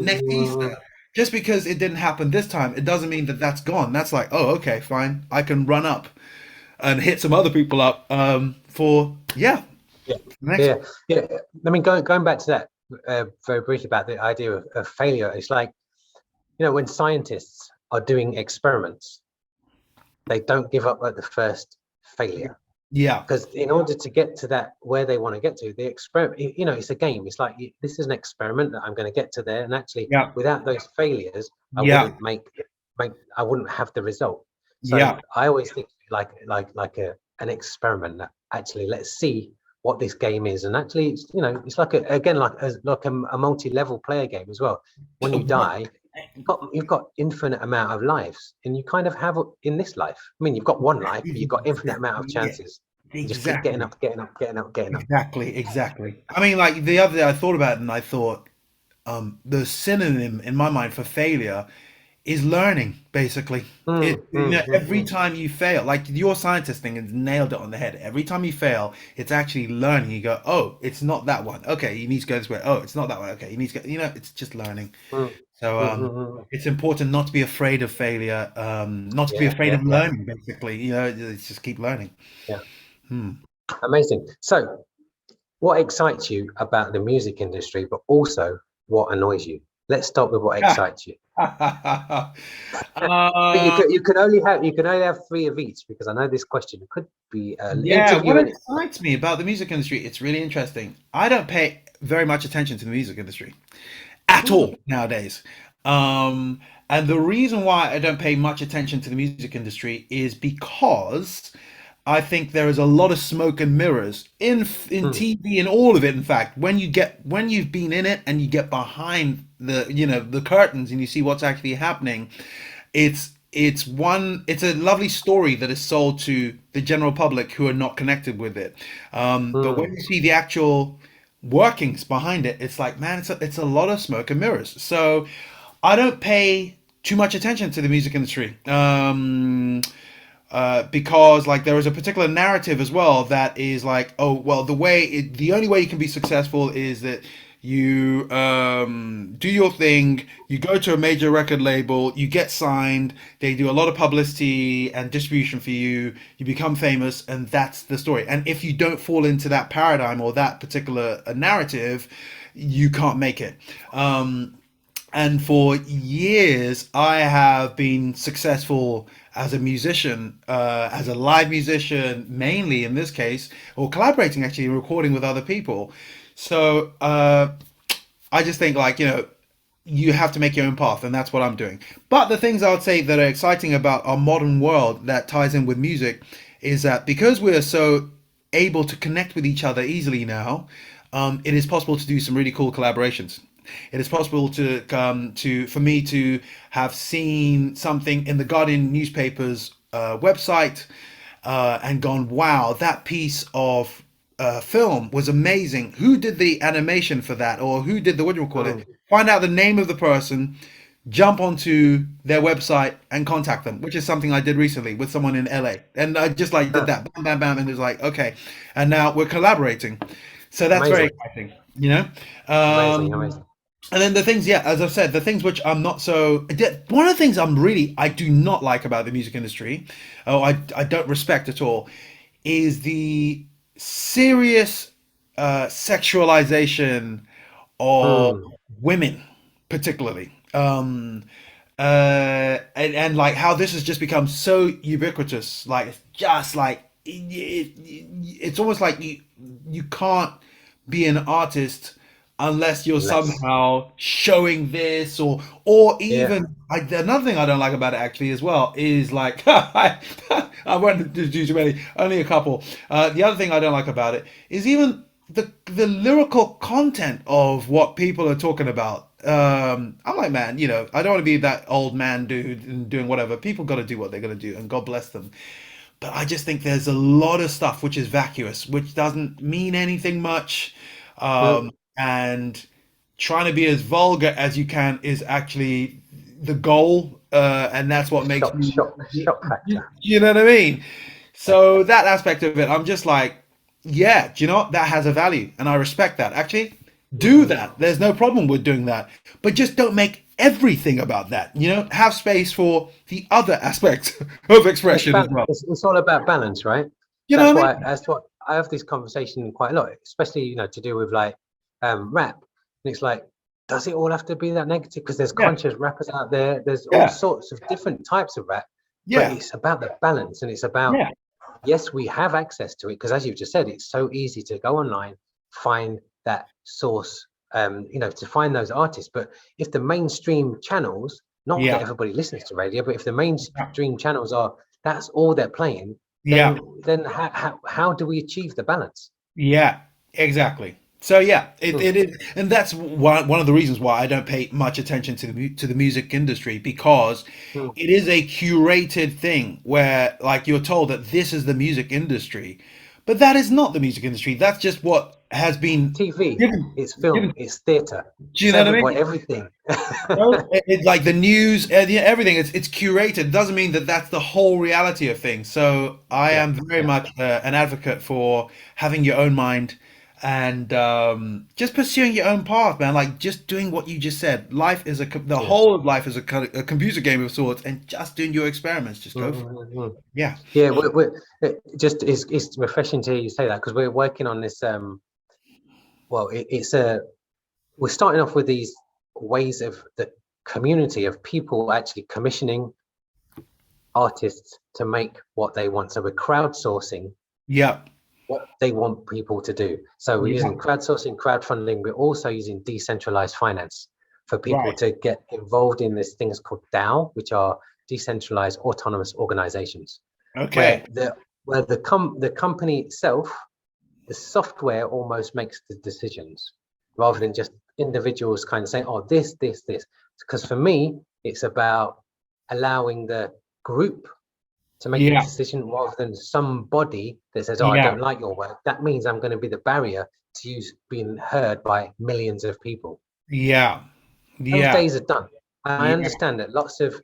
Next Easter. Mm, Just because it didn't happen this time, it doesn't mean that that's gone. That's like, oh, okay, fine. I can run up and hit some other people up for yeah, next yeah, one. yeah. I mean, going back to that very briefly about the idea of failure, it's like, when scientists are doing experiments, they don't give up at the first failure. Yeah, Because in order to get to that where they want to get to, the experiment, it's a game. It's like this is an experiment that I'm going to get to there, and actually, yeah, without those failures, I yeah, wouldn't make I wouldn't have the result. So yeah. I always think like an experiment that actually let's see what this game is, and actually, it's like again like a multi-level player game as well. When you die, you've got infinite amount of lives, and you kind of have in this life. I mean, you've got one life, but you've got infinite amount of Exactly. Yeah, chances. You just keep getting exactly. up, getting up, getting up, getting up. Exactly, exactly. I mean, like the other day, I thought about it and I thought the synonym in my mind for failure is learning, basically. Mm, Every mm. time you fail, like your scientist thing has nailed it on the head. Every time you fail, it's actually learning. You go, oh, it's not that one. Okay, you need to go this way. Oh, it's not that one. Okay, you need to go, it's just learning. Mm, So mm. it's important not to be afraid of failure, not to be Yeah, afraid yeah, of yeah, learning, basically. It's just keep learning. yeah. Hmm. Amazing. So, what excites you about the music industry, but also what annoys you? Let's start with what excites you. But uh, you can only have three of each, because I know this question could be an yeah, interview what in it. excites me about the music industry, it's really interesting. I don't pay very much attention to the music industry at Mm, all nowadays. And the reason why I don't pay much attention to the music industry is because I think there is a lot of smoke and mirrors in mm, TV and all of it. In fact, when you've been in it and you get behind the curtains and you see what's actually happening, it's a lovely story that is sold to the general public who are not connected with it. But when mm, you see the actual workings behind it, it's like, man, it's a lot of smoke and mirrors. So I don't pay too much attention to the music industry. Because like there is a particular narrative as well that is like, oh well, the only way you can be successful is that you do your thing, you go to a major record label, you get signed, they do a lot of publicity and distribution for you, you become famous, and that's the story. And if you don't fall into that paradigm or that particular narrative, you can't make it. And for years, I have been successful as a musician, as a live musician, mainly in this case, or collaborating actually, recording with other people. So I just think, like, you have to make your own path, and that's what I'm doing. But the things I would say that are exciting about our modern world that ties in with music is that because we're so able to connect with each other easily now, it is possible to do some really cool collaborations. It is possible to for me to have seen something in the Guardian newspaper's website and gone, wow, that piece of film was amazing. Who did the animation for that, or who did the, what do you call it? Mm. Find out the name of the person, jump onto their website and contact them, which is something I did recently with someone in LA, and I just like did Ah, that, bam, bam, bam, and it was like, okay, and now we're collaborating. So that's very amazing, exciting, you know. amazing, Um, amazing. and then the things, yeah, as I've said, the things which I'm not so. One of the things I do not like about the music industry, oh, I don't respect at all, is the serious sexualization of Mm. women, particularly. And like how this has just become so ubiquitous. Like it's just like it's almost like you can't be an artist unless you're Less. somehow showing this or Yeah. even another thing I don't like about it actually as well is like I won't do too many, only a couple. The other thing I don't like about it is even the lyrical content of what people are talking about. I'm like, man, I don't want to be that old man dude and doing whatever. People got to do what they're gonna do, and God bless them. But I just think there's a lot of stuff which is vacuous, which doesn't mean anything much, Mm. and trying to be as vulgar as you can is actually the goal, and that's what makes Shock, me. shock, shock factor. You know what I mean? Yeah. So that aspect of it, I'm just like, yeah, do you know what? That has a value, and I respect that. Actually, do Mhm. that. There's no problem with doing that, but just don't make everything about that. Have space for the other aspects of It's, expression as well. it's all about balance, right? You know what I mean? That's what I have this conversation quite a lot, especially to do with like rap. And it's like, does it all have to be that negative? Because there's Yeah, conscious rappers out there. There's all yeah, sorts of different types of rap, but yeah, it's about the balance, and it's about, yeah, yes, we have access to it because, as you've just said, it's so easy to go online, find that source, to find those artists. But if the mainstream channels, not that yeah, everybody listens to radio, but if the yeah, mainstream channels are, that's all they're playing, yeah. then how do we achieve the balance? Yeah, exactly. So yeah, it, Hmm. it is, and that's one of the reasons why I don't pay much attention to the music industry because Hmm. it is a curated thing where like you're told that this is the music industry, but that is not the music industry. That's just what has been TV, given. it's film, Given. it's theatre, Do you it's know what I everybody, mean? everything. It's like the news, everything. It's curated. It doesn't mean that that's the whole reality of things. So I Yeah, am very yeah, much an advocate for having your own mind and just pursuing your own path, man. Like just doing what you just said. Life is the yeah. whole of life is a kind of a computer game of sorts, and just doing your experiments. Just go for it. Mhm. Yeah, Yeah, it just it's refreshing to hear you say that because we're working on this. Well, it's a we're starting off with these ways of the community of people actually commissioning artists to make what they want. So we're crowdsourcing yeah, what they want people to do. So we're yeah. using crowdsourcing, crowdfunding. We're also using decentralized finance for people Right. to get involved in this things called DAO, which are decentralized autonomous organizations, Okay. where the company itself, the software almost makes the decisions rather than just individuals kind of saying, oh, this. Because for me, it's about allowing the group to make the Yeah. decision rather than somebody that says, oh, I Yeah. don't like your work. That means I'm going to be the barrier to you being heard by millions of people. Yeah. Those Yeah. days are done. I Yeah. understand that lots of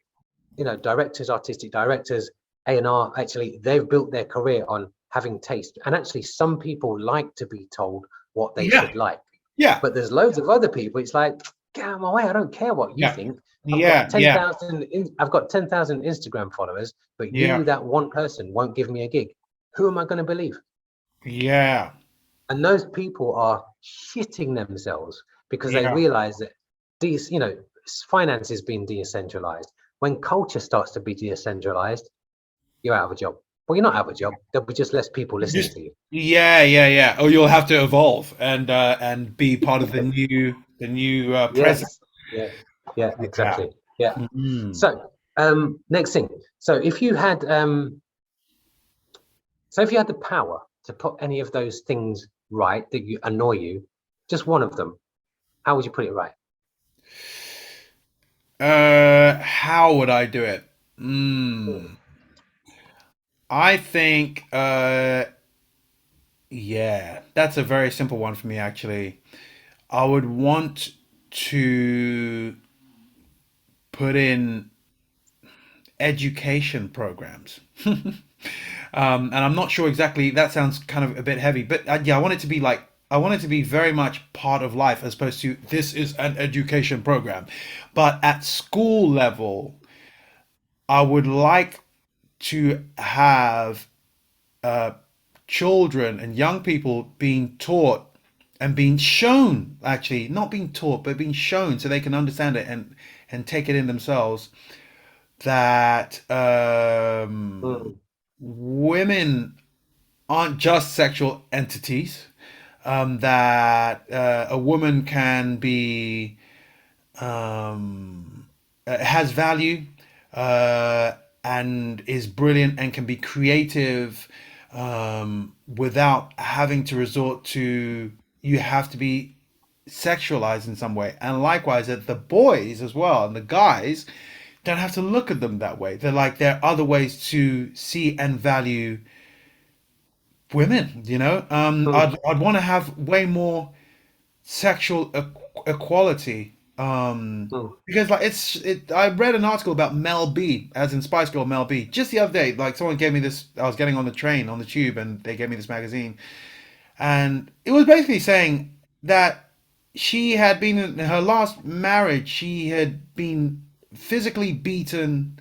directors, artistic directors, A&R, actually, they've built their career on having taste. And actually, some people like to be told what they Yeah. should like. Yeah. But there's loads of other people. It's like, get out of my way. I don't care what you Yeah. think. Yeah. Yeah. I've got 10,000 Instagram followers, but Yeah. you, that one person, won't give me a gig. Who am I going to believe? Yeah. And those people are shitting themselves because they Yeah. realize that these, finance is being decentralized. When culture starts to be decentralized, you're out of a job. Well, you're not out of a job. There'll be just less people listening Just to you. yeah. Or you'll have to evolve and be part of the new present. Yes. Yeah. Yeah. Yeah. Exactly. Yeah. Mm. So, next thing. So, if you had the power to put any of those things right that you annoy you, just one of them, how would you put it right? How would I do it? Mm. I think yeah, that's a very simple one for me actually. I would want to put in education programs. And I'm not sure exactly, that sounds kind of a bit heavy, but yeah, I want it to be very much part of life as opposed to this is an education program. But at school level, I would like to have uh, children and young people being taught and being shown, actually, not being taught, but being shown so they can understand it and take it in themselves that Mm. women aren't just sexual entities, that a woman can be has value, uh, and is brilliant and can be creative, without having to resort to you have to be sexualized in some way. And likewise, that the boys as well and the guys don't have to look at them that way. They're like there are other ways to see and value women. Mm. I'd want to have way more sexual equality. Mm. Because like I read an article about Mel B, as in Spice Girl Mel B, just the other day. Like someone gave me this. I was getting on the train on the tube, and they gave me this magazine, and it was basically saying that she had been in her last marriage. She had been physically beaten.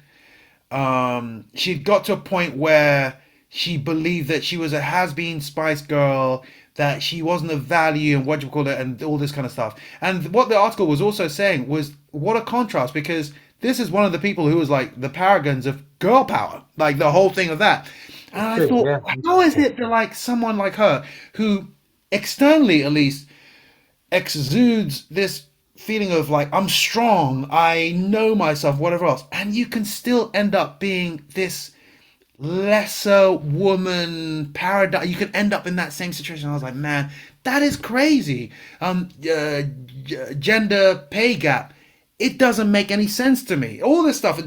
She'd got to a point where she believed that she was a has-been Spice Girl, that she wasn't of value, and what do you call it, and all this kind of stuff. And what the article was also saying was what a contrast, because this is one of the people who was like the paragons of girl power, like the whole thing of that. And I Good. thought, Yeah. how is Interesting. it that like someone like her, who externally at least exudes this feeling of like I'm strong, I know myself, whatever else, and you can still end up being this lesser woman paradigm. You can end up in that same situation. I was like, man, that is crazy. Gender pay gap. It doesn't make any sense to me. All this stuff.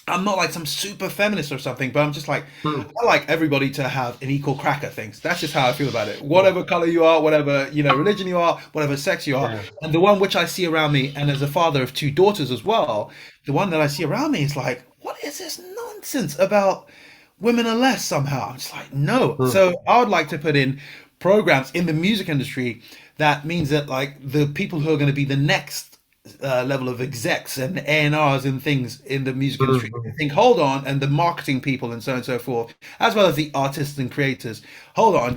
I'm not like some super feminist or something, but I'm just like, Mm. I like everybody to have an equal crack at things. That's just how I feel about it. Whatever color you are, whatever, religion you are, whatever sex you are. Yeah. And the one which I see around me, and as a father of two daughters as well, the one that I see around me is like, what is this nonsense about women are less somehow? It's like, no. Mm. So I would like to put in programs in the music industry that means that like the people who are going to be the next level of execs and A&Rs and things in the music Mm. industry. I Mm. think, hold on, and the marketing people and so on and so forth, as well as the artists and creators. Hold on,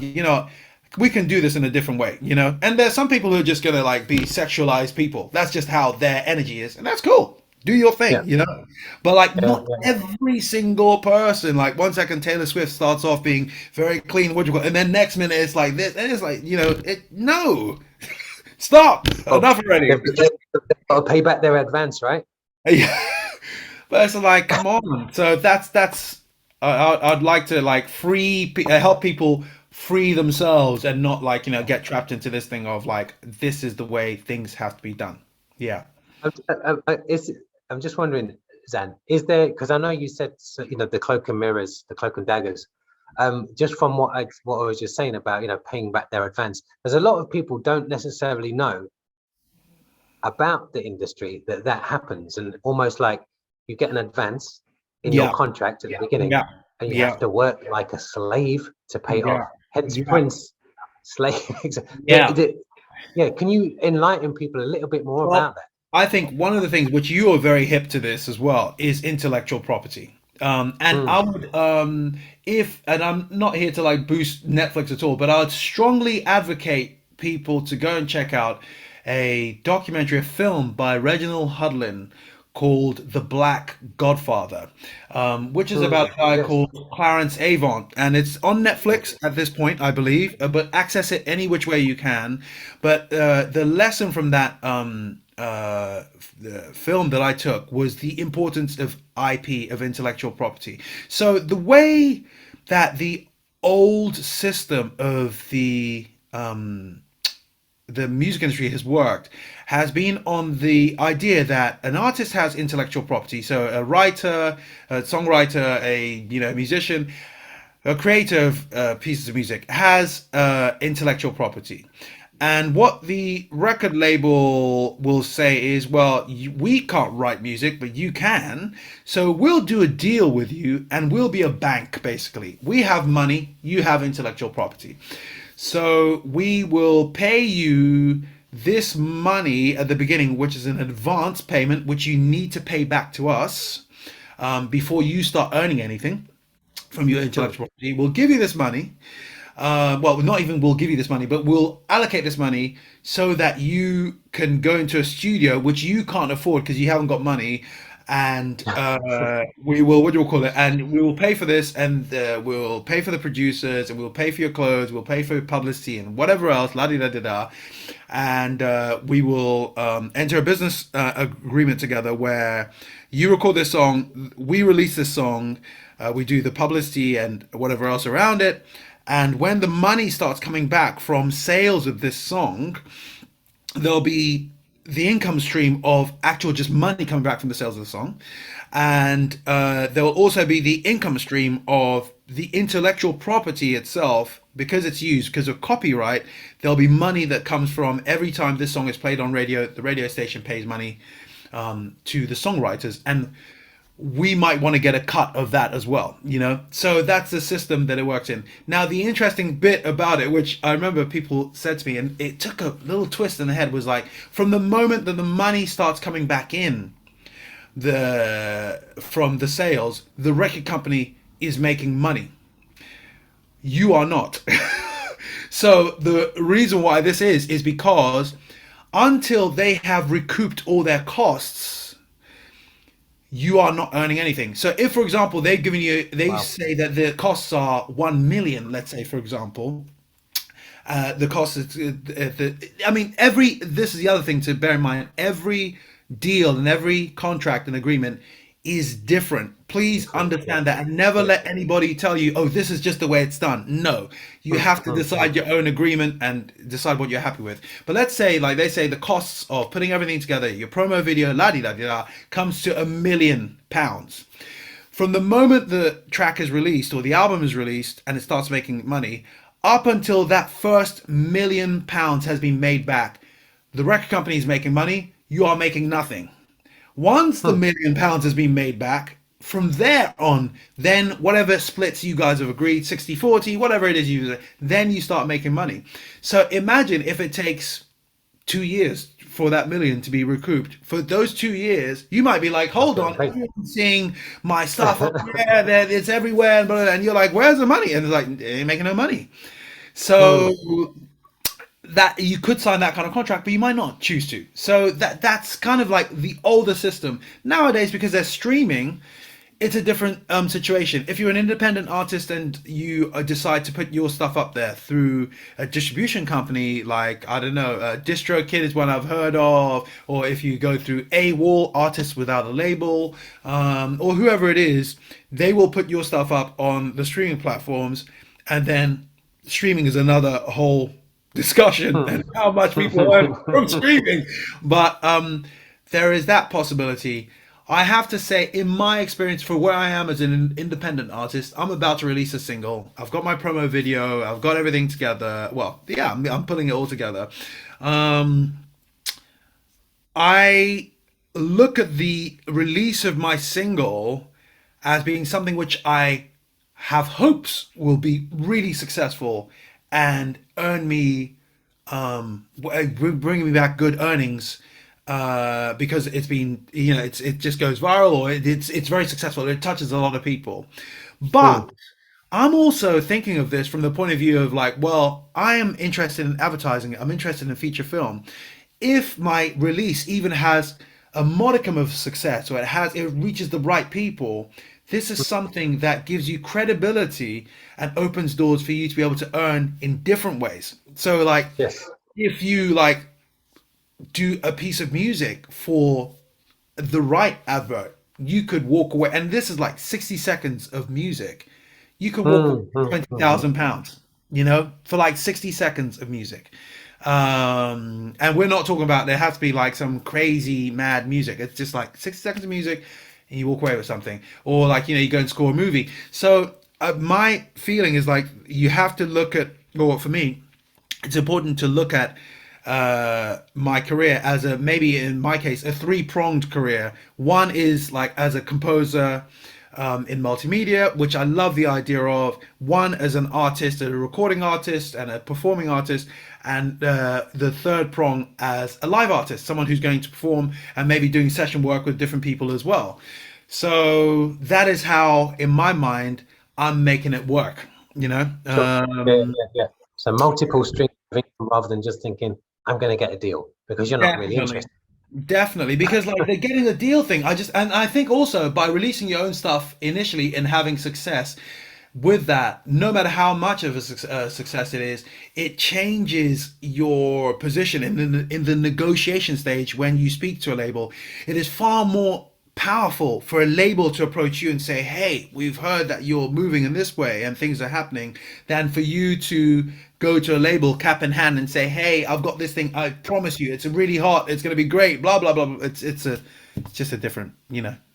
we can do this in a different way. And there's some people who are just gonna like be sexualized people. That's just how their energy is, and that's cool. Do your Yeah. thing. But like Yeah. not Yeah. every single person. Like 1 second Taylor Swift starts off being very clean, what you call, and then next minute it's like this, and it's like, no. Stop. Well, Enough already. they've got to pay back their advance, right? Yeah. But it's like, come on. So that's I'd like to like help people free themselves and not like get trapped into this thing of like this is the way things have to be done. Yeah. I'm just wondering, Xan, is there, because I know you said, so, the cloak and mirrors, the cloak and daggers. Just from what I was just saying about, paying back their advance, there's a lot of people don't necessarily know about the industry that happens, and almost like you get an advance in your Yeah. contract at the beginning, Yeah. and you Yeah. have to work like a slave to pay it off. Yeah. Hence, Yeah. Prince slave. Yeah. Yeah, can you enlighten people a little bit more Well, about that? I think one of the things which you are very hip to this as well is intellectual property. And I Mm. would, if, and I'm not here to like boost Netflix at all, but I would strongly advocate people to go and check out a documentary, a film by Reginald Hudlin called The Black Godfather, which is about a guy Yes. called Clarence Avant, and it's on Netflix at this point, I believe, but access it any which way you can. But the lesson from that the film that I took was the importance of IP, of intellectual property. So the way that the old system of the music industry has worked has been on the idea that an artist has intellectual property. So a writer, a songwriter, a musician, a creator of pieces of music has intellectual property. And what the record label will say is, well, we can't write music, but you can. So we'll do a deal with you and we'll be a bank, basically. We have money, you have intellectual property. So we will pay you this money at the beginning, which is an advance payment, which you need to pay back to us before you start earning anything from your Mm. intellectual property. We'll give you this money. Well, not even we'll give you this money, but we'll allocate this money so that you can go into a studio which you can't afford because you haven't got money. And we will, what do you call it? And we will pay for this, and we'll pay for the producers, and we'll pay for your clothes, we'll pay for publicity, and whatever else, la di da da da. And we will enter a business agreement together where you record this song, we release this song, we do the publicity and whatever else around it. And when the money starts coming back from sales of this song, there'll be the income stream of actual just money coming back from the sales of the song. And there will also be the income stream of the intellectual property itself because it's used because of copyright. There'll be money that comes from every time this song is played on radio. The radio station pays money to the songwriters, and we might want to get a cut of that as well. So that's the system that it works in. Now the interesting bit about it, which I remember people said to me, and it took a little twist in the head, was like, from the moment that the money starts coming back in from the sales, the record company is making money. You are not. So the reason why this is because until they have recouped all their costs, you are not earning anything. So if, for example, they Wow. say that the costs are 1 million, let's say, for example, the cost is, I mean, this is the other thing to bear in mind. Every deal and every contract and agreement is different. Please understand that, and never Yes. let anybody tell you, oh, this is just the way it's done. No, you Mm, have to mm, decide mm. your own agreement and decide what you're happy with. But let's say, like they say, the costs of putting everything together, your promo video, la di da di da, comes to £1 million. From the moment the track is released or the album is released and it starts making money, up until that first £1 million has been made back, the record company is making money, you are making nothing. Once the Hmm. £1 million has been made back, from there on, then whatever splits you guys have agreed, 60/40, whatever it is, then you start making money. So imagine if it takes 2 years for that million to be recouped. For those 2 years, you might be like, That's hold what on, I'm saying. everyone's seeing my stuff up there, it's everywhere, and, blah, blah, blah. And you're like, where's the money? And it's like, they ain't making no money. Hmm. So that you could sign that kind of contract, but you might not choose to. So that's kind of like the older system. Nowadays, because they're streaming, it's a different situation. If you're an independent artist and you decide to put your stuff up there through a distribution company, like, I don't know, DistroKid is one I've heard of, or if you go through AWOL, Artists Without a Label, or whoever it is, they will put your stuff up on the streaming platforms, and then streaming is another whole discussion Hmm. and how much people earn from streaming. But there is that possibility. I have to say, in my experience, for where I am as an independent artist, I'm about to release a single. I've got my promo video. I've got everything together. Well, yeah, I'm putting it all together. Um, I look at the release of my single as being something which I have hopes will be really successful and earn me bringing me back good earnings because it's been it just goes viral, or it's very successful. It touches a lot of people. Hmm. But I'm also thinking of this from the point of view of like, well, I am interested in advertising. I'm interested in feature film. if my release even has a modicum of success, or it reaches the right people, this is something that gives you credibility and opens doors for you to be able to earn in different ways. So like, Yes. if you like do a piece of music for the right advert, you could walk away, and this is like 60 seconds of music. You could walk away Mm, with mm, twenty mm, mm. thousand pounds, for like 60 seconds of music. And we're not talking about there has to be like some crazy mad music. It's just like 60 seconds of music, and you walk away with something, or like you go and score a movie. So my feeling is like you have to look at, or for me, it's important to look at my career as a, maybe in my case, a three-pronged career. One is like as a composer in multimedia, which I love the idea of. One as an artist, a recording artist and a performing artist. And the third prong as a live artist, someone who's going to perform and maybe doing session work with different people as well. So that is how, in my mind, I'm making it work. You know, Sure. Yeah, yeah, yeah. So multiple streams of income rather than just thinking, I'm going to get a deal, because you're not really Definitely. interested. Definitely, because like the getting a deal thing, and I think also by releasing your own stuff initially and having success with that, no matter how much of a success it is, it changes your position in the negotiation stage when you speak to a label. It is far more powerful for a label to approach you and say, "Hey, we've heard that you're moving in this way and things are happening," than for you to go to a label cap in hand and say, "Hey, I've got this thing. I promise you, it's really hot. It's going to be great." Blah blah blah. It's just a different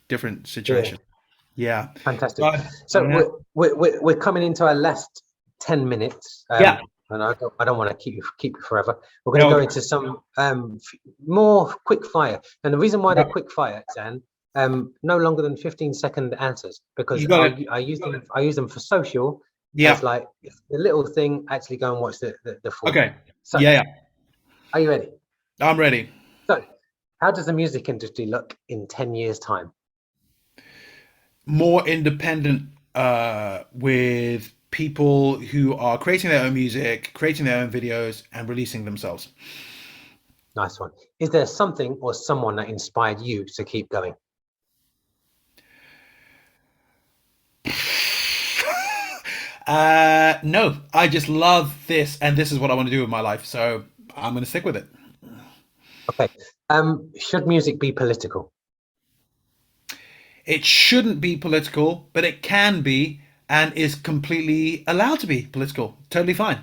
different Yeah, situation. Yeah, fantastic. but So yeah, we're coming into our last 10 minutes. yeah. And I don't want to keep you forever. We're going Yeah, to go okay. into some more quick fire. And the reason why they're Yeah. quick fire, Dan, no longer than 15-second answers, because You got it. I use them for social, as Yeah. like the little thing. Actually, go and watch the full thing. Okay. So, Yeah, yeah. are you ready? I'm ready. So, how does the music industry look in 10 years' time? More independent with people who are creating their own music, creating their own videos, and releasing themselves. Nice one. Is there something or someone that inspired you to keep going? No, I just love this, and this is what I want to do with my life. So I'm going to stick with it. Okay. Should music be political? It shouldn't be political, but it can be and is completely allowed to be political. Totally fine.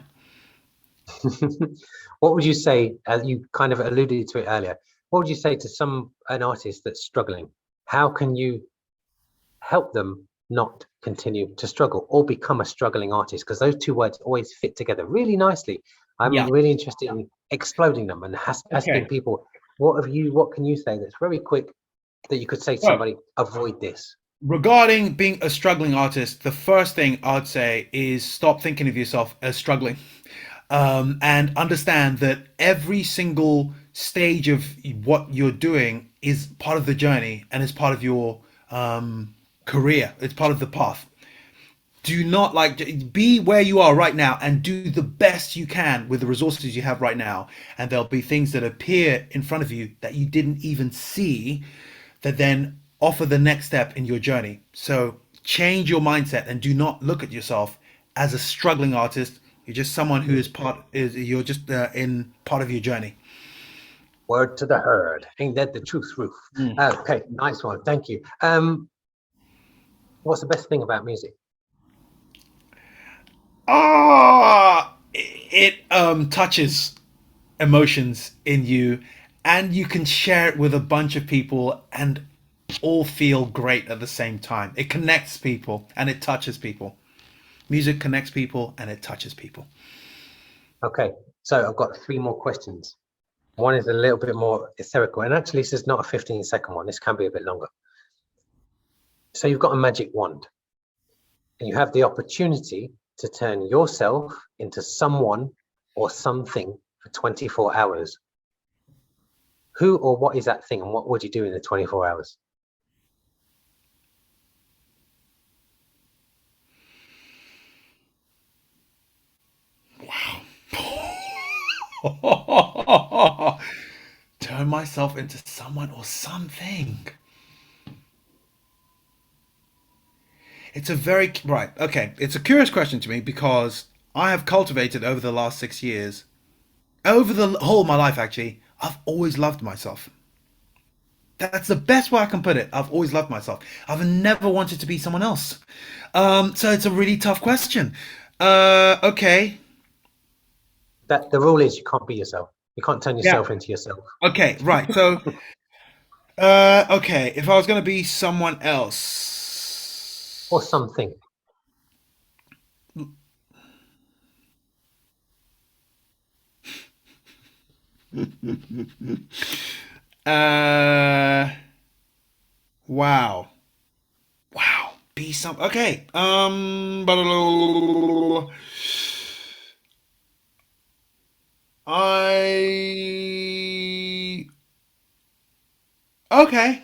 What would you say, as you kind of alluded to it earlier, what would you say to an artist that's struggling? How can you help them not continue to struggle or become a struggling artist? Because those two words always fit together really nicely. Yeah. I'm really interested in exploding them and asking Okay. people, what can you say that's very quick that you could say to So somebody, avoid this? regarding being a struggling artist, the first thing I'd say is stop thinking of yourself as struggling, and understand that every single stage of what you're doing is part of the journey and is part of your career. It's part of the path. Do not like be where you are right now and do the best you can with the resources you have right now. And there'll be things that appear in front of you that you didn't even see that then offer the next step in your journey. So change your mindset and do not look at yourself as a struggling artist. You're just someone who is you're just in part of your journey. Word to the herd. Ain't that the truth, Ruth? Okay, nice one. Thank you. What's the best thing about music? It touches emotions in you, and you can share it with a bunch of people and all feel great at the same time. It connects people and it touches people. Music connects people and it touches people. Okay, so I've got three more questions. One is a little bit more etherical, and actually, this is not a 15-second one. This can be a bit longer. So you've got a magic wand, and you have the opportunity to turn yourself into someone or something for 24 hours. Who or what is that thing, and what would you do in the 24 hours? turn myself into someone or something. It's a very right. Okay, it's a curious question to me because I have cultivated over the last 6 years, over the whole of my life actually. I've always loved myself. That's the best way I can put it. I've always loved myself. I've never wanted to be someone else. So it's a really tough question. Okay. That the rule is you can't be yourself. You can't turn Yeah. yourself into yourself. Okay. Right. So, okay. If I was gonna be someone else, Or something. uh, wow, wow. Be some. Okay. I. Okay.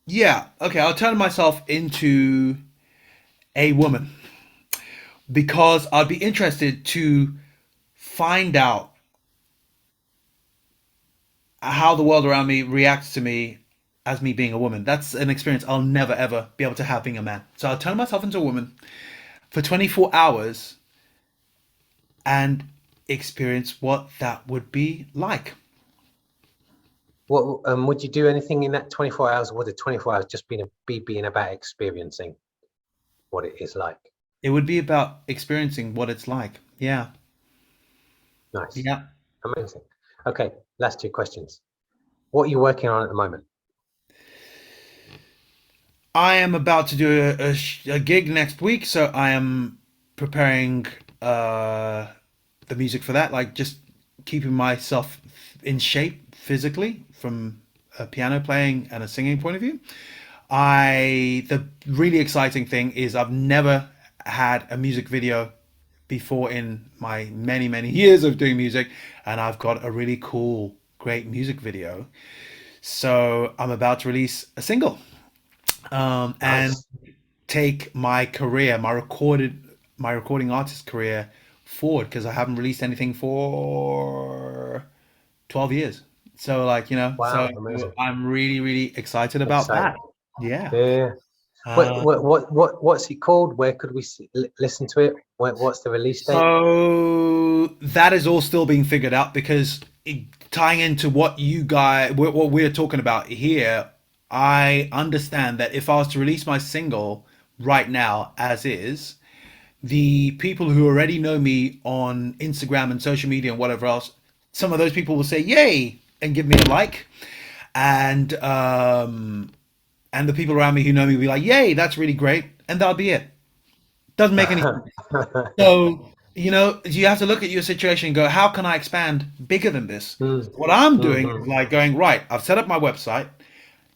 Yeah. Okay. I'll turn myself into a woman because I'd be interested to find out how the world around me reacts to me as me being a woman. That's an experience I'll never ever be able to have being a man. So I'll turn myself into a woman for 24 hours and experience what that would be like. What would you do anything in that 24 hours? Or would the 24 hours just be being about experiencing what it is like? It would be about experiencing what it's like. Yeah. Nice. Yeah. Amazing. Okay, last two questions. What are you working on at the moment? I am about to do a gig next week, so I am preparing the music for that, like just keeping myself in shape physically from a piano playing and a singing point of view. The really exciting thing is I've never had a music video before in my many years of doing music, and I've got a really cool, great music video. So I'm about to release a single, and Nice. take my career, my recording artist career forward because I haven't released anything for 12 years. So like, so Wow, amazing. I'm really excited about that. Exciting. Yeah. Yeah. Uh, What's it called? Where could we listen to it? What's the release date? so that is all still being figured out because tying into what we're talking about here, I understand that if I was to release my single right now as is, the people who already know me on Instagram and social media and whatever else, some of those people will say yay and give me a like, and the people around me who know me will be like yay, that's really great, and that'll be it. Doesn't make any sense. So you have to look at your situation and go, how can I expand bigger than this? Mm, What I'm doing is mhm. like going, right, I've set up my website.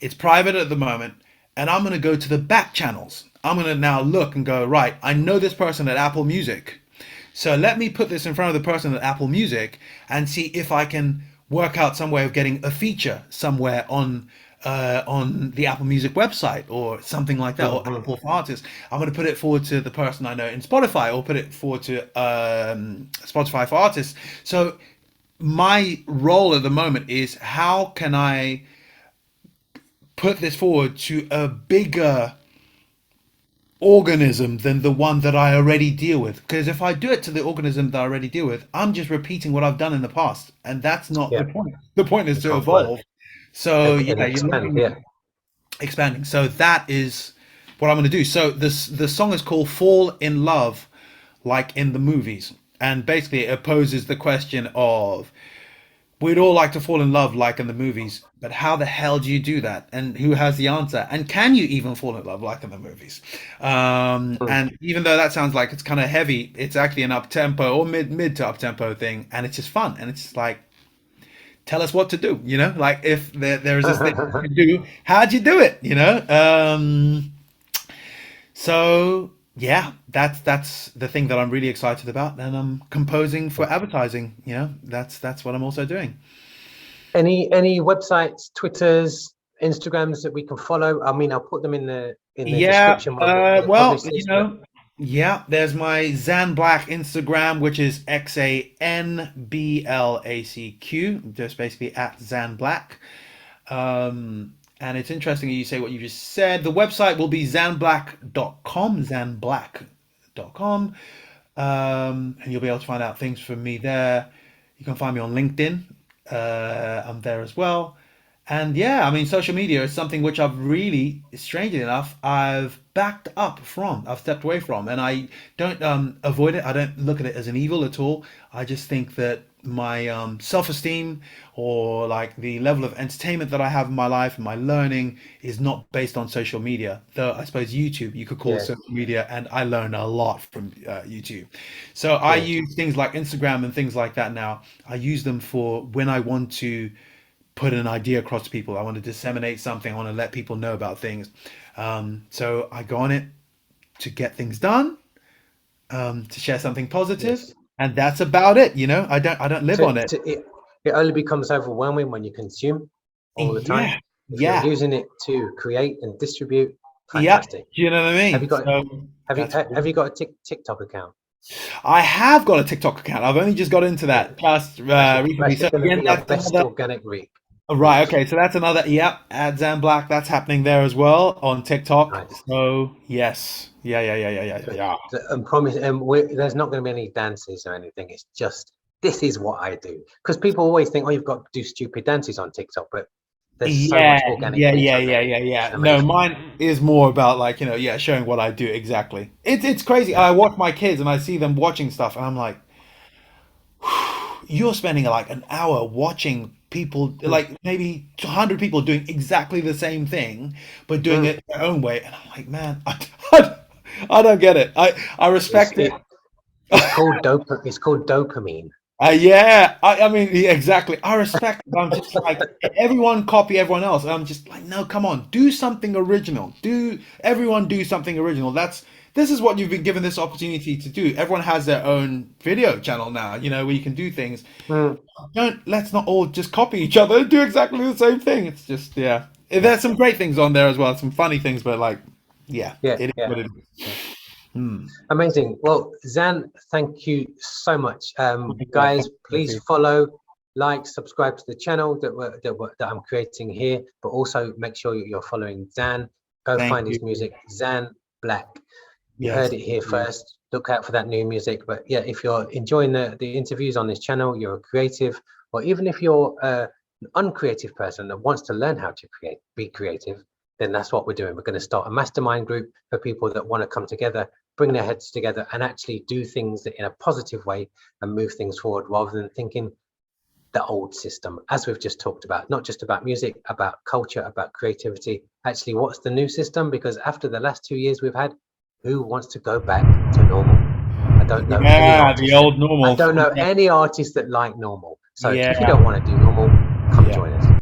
It's private at the moment, and I'm going to go to the back channels. I'm going to now look and go, right, I know this person at Apple Music. So let me put this in front of the person at Apple Music and see if I can work out some way of getting a feature somewhere on the Apple Music website or something like that, or Mhm. Apple for Artists. I'm going to put it forward to the person I know in Spotify, or put it forward to Spotify for Artists. So my role at the moment is how can I put this forward to a bigger organism than the one that I already deal with. Because if I do it to the organism that I already deal with, I'm just repeating what I've done in the past, and that's not Yeah, the point. The point is you to can't grow evolve. So and yeah, you're expand. looking Yeah. at expanding. So that is what I'm going to do. So the song is called "Fall in Love," like in the movies, and basically it poses the question of we'd all like to fall in love like in the movies, but how the hell do you do that? And who has the answer? And can you even fall in love like in the movies? Mm. And even though that sounds like it's kind of heavy, it's actually an up tempo or mid to up tempo thing, and it's just fun. And it's just like, tell us what to do, like if there is this thing you can do, how'd you do it, so yeah, that's the thing that I'm really excited about, and I'm composing for advertising. That's what I'm also doing. Any websites, Twitters, Instagrams that we can follow? I mean, I'll put them in the Yeah, description when we well, publish this. But Yeah, there's my Xan Blacq Instagram, which is XANBLACQ, just basically at Xan Blacq. And it's interesting that you say what you just said. The website will be xanblacq.com, xanblacq.com. And you'll be able to find out things from me there. You can find me on LinkedIn. I'm there as well. And yeah, I mean, social media is something which I've really, strangely enough, I've backed up from. I've stepped away from, and I don't avoid it. I don't look at it as an evil at all. I just think that my self-esteem or like the level of entertainment that I have in my life and my learning is not based on social media. Though I suppose YouTube you could call Yeah, social media, and I learn a lot from YouTube. So I yeah, use things like Instagram and things like that now. I use them for when I want to put an idea across to people. I want to disseminate something. I want to let people know about things. So I go on it to get things done, to share something positive, yes. and that's about it. I don't live So, on it. it only becomes overwhelming when you consume all the time. Yeah, If you're yeah, using it to create and distribute, yeah. fantastic. Do you know what I Have you mean? got So that's what have you got a TikTok account? I have got a TikTok account. I've only just got into Yeah, that past that's recently. So going to again, be your that's best another. organic Right, reach. okay, so that's another, yep, at Xan Blacq, that's happening there as well on TikTok. Nice. So, yes. Yeah, yeah, yeah, yeah, yeah, yeah, Good. yeah. And promise, and there's not going to be any dances or anything. It's just this is what I do. Because people always think, oh, you've got to do stupid dances on TikTok, but there's so Yeah, much organic yeah, reach yeah, on yeah, there. yeah, It's yeah. No, amazing. mine is more about like, yeah, showing what I do exactly. It's crazy. Yeah. I watch my kids and I see them watching stuff and I'm like, you're spending like an hour watching people, Mm, like maybe 100 people doing exactly the same thing, but doing mm. it their own way. And I'm like, man, I don't get it. I It's respect it. it's called dopamine. Yeah, I mean, yeah, exactly. I respect it. I'm just like, everyone copy everyone else. And I'm just like, no, come on, do something original. Everyone do something original. This is what you've been given this opportunity to do. Everyone has their own video channel now, where you can do things. Mm, Let's not all just copy each other and do exactly the same thing. It's just, yeah. yeah, There's some great things on there as well, some funny things, but like, yeah, yeah, it is yeah, what it is. yeah. Hmm. Amazing. Well, Zan, thank you so much. Yeah, Guys, please follow, like, subscribe to the channel that I'm creating here, but also make sure you're following Zan. Go thank find you. his music, Xan Blacq. You Yes, heard it thank here you. first. Look out for that new music. But yeah, if you're enjoying the interviews on this channel, you're a creative, or even if you're an uncreative person that wants to learn how to be creative, then that's what we're doing. We're going to start a mastermind group for people that want to come together, bring their heads together, and actually do things in a positive way and move things forward rather than thinking the old system, as we've just talked about, not just about music, about culture, about creativity. Actually, what's the new system? Because after the last 2 years we've had, who wants to go back to normal? I don't know any Yeah, the artist that old normal. like normal. So Yeah, if you don't want to do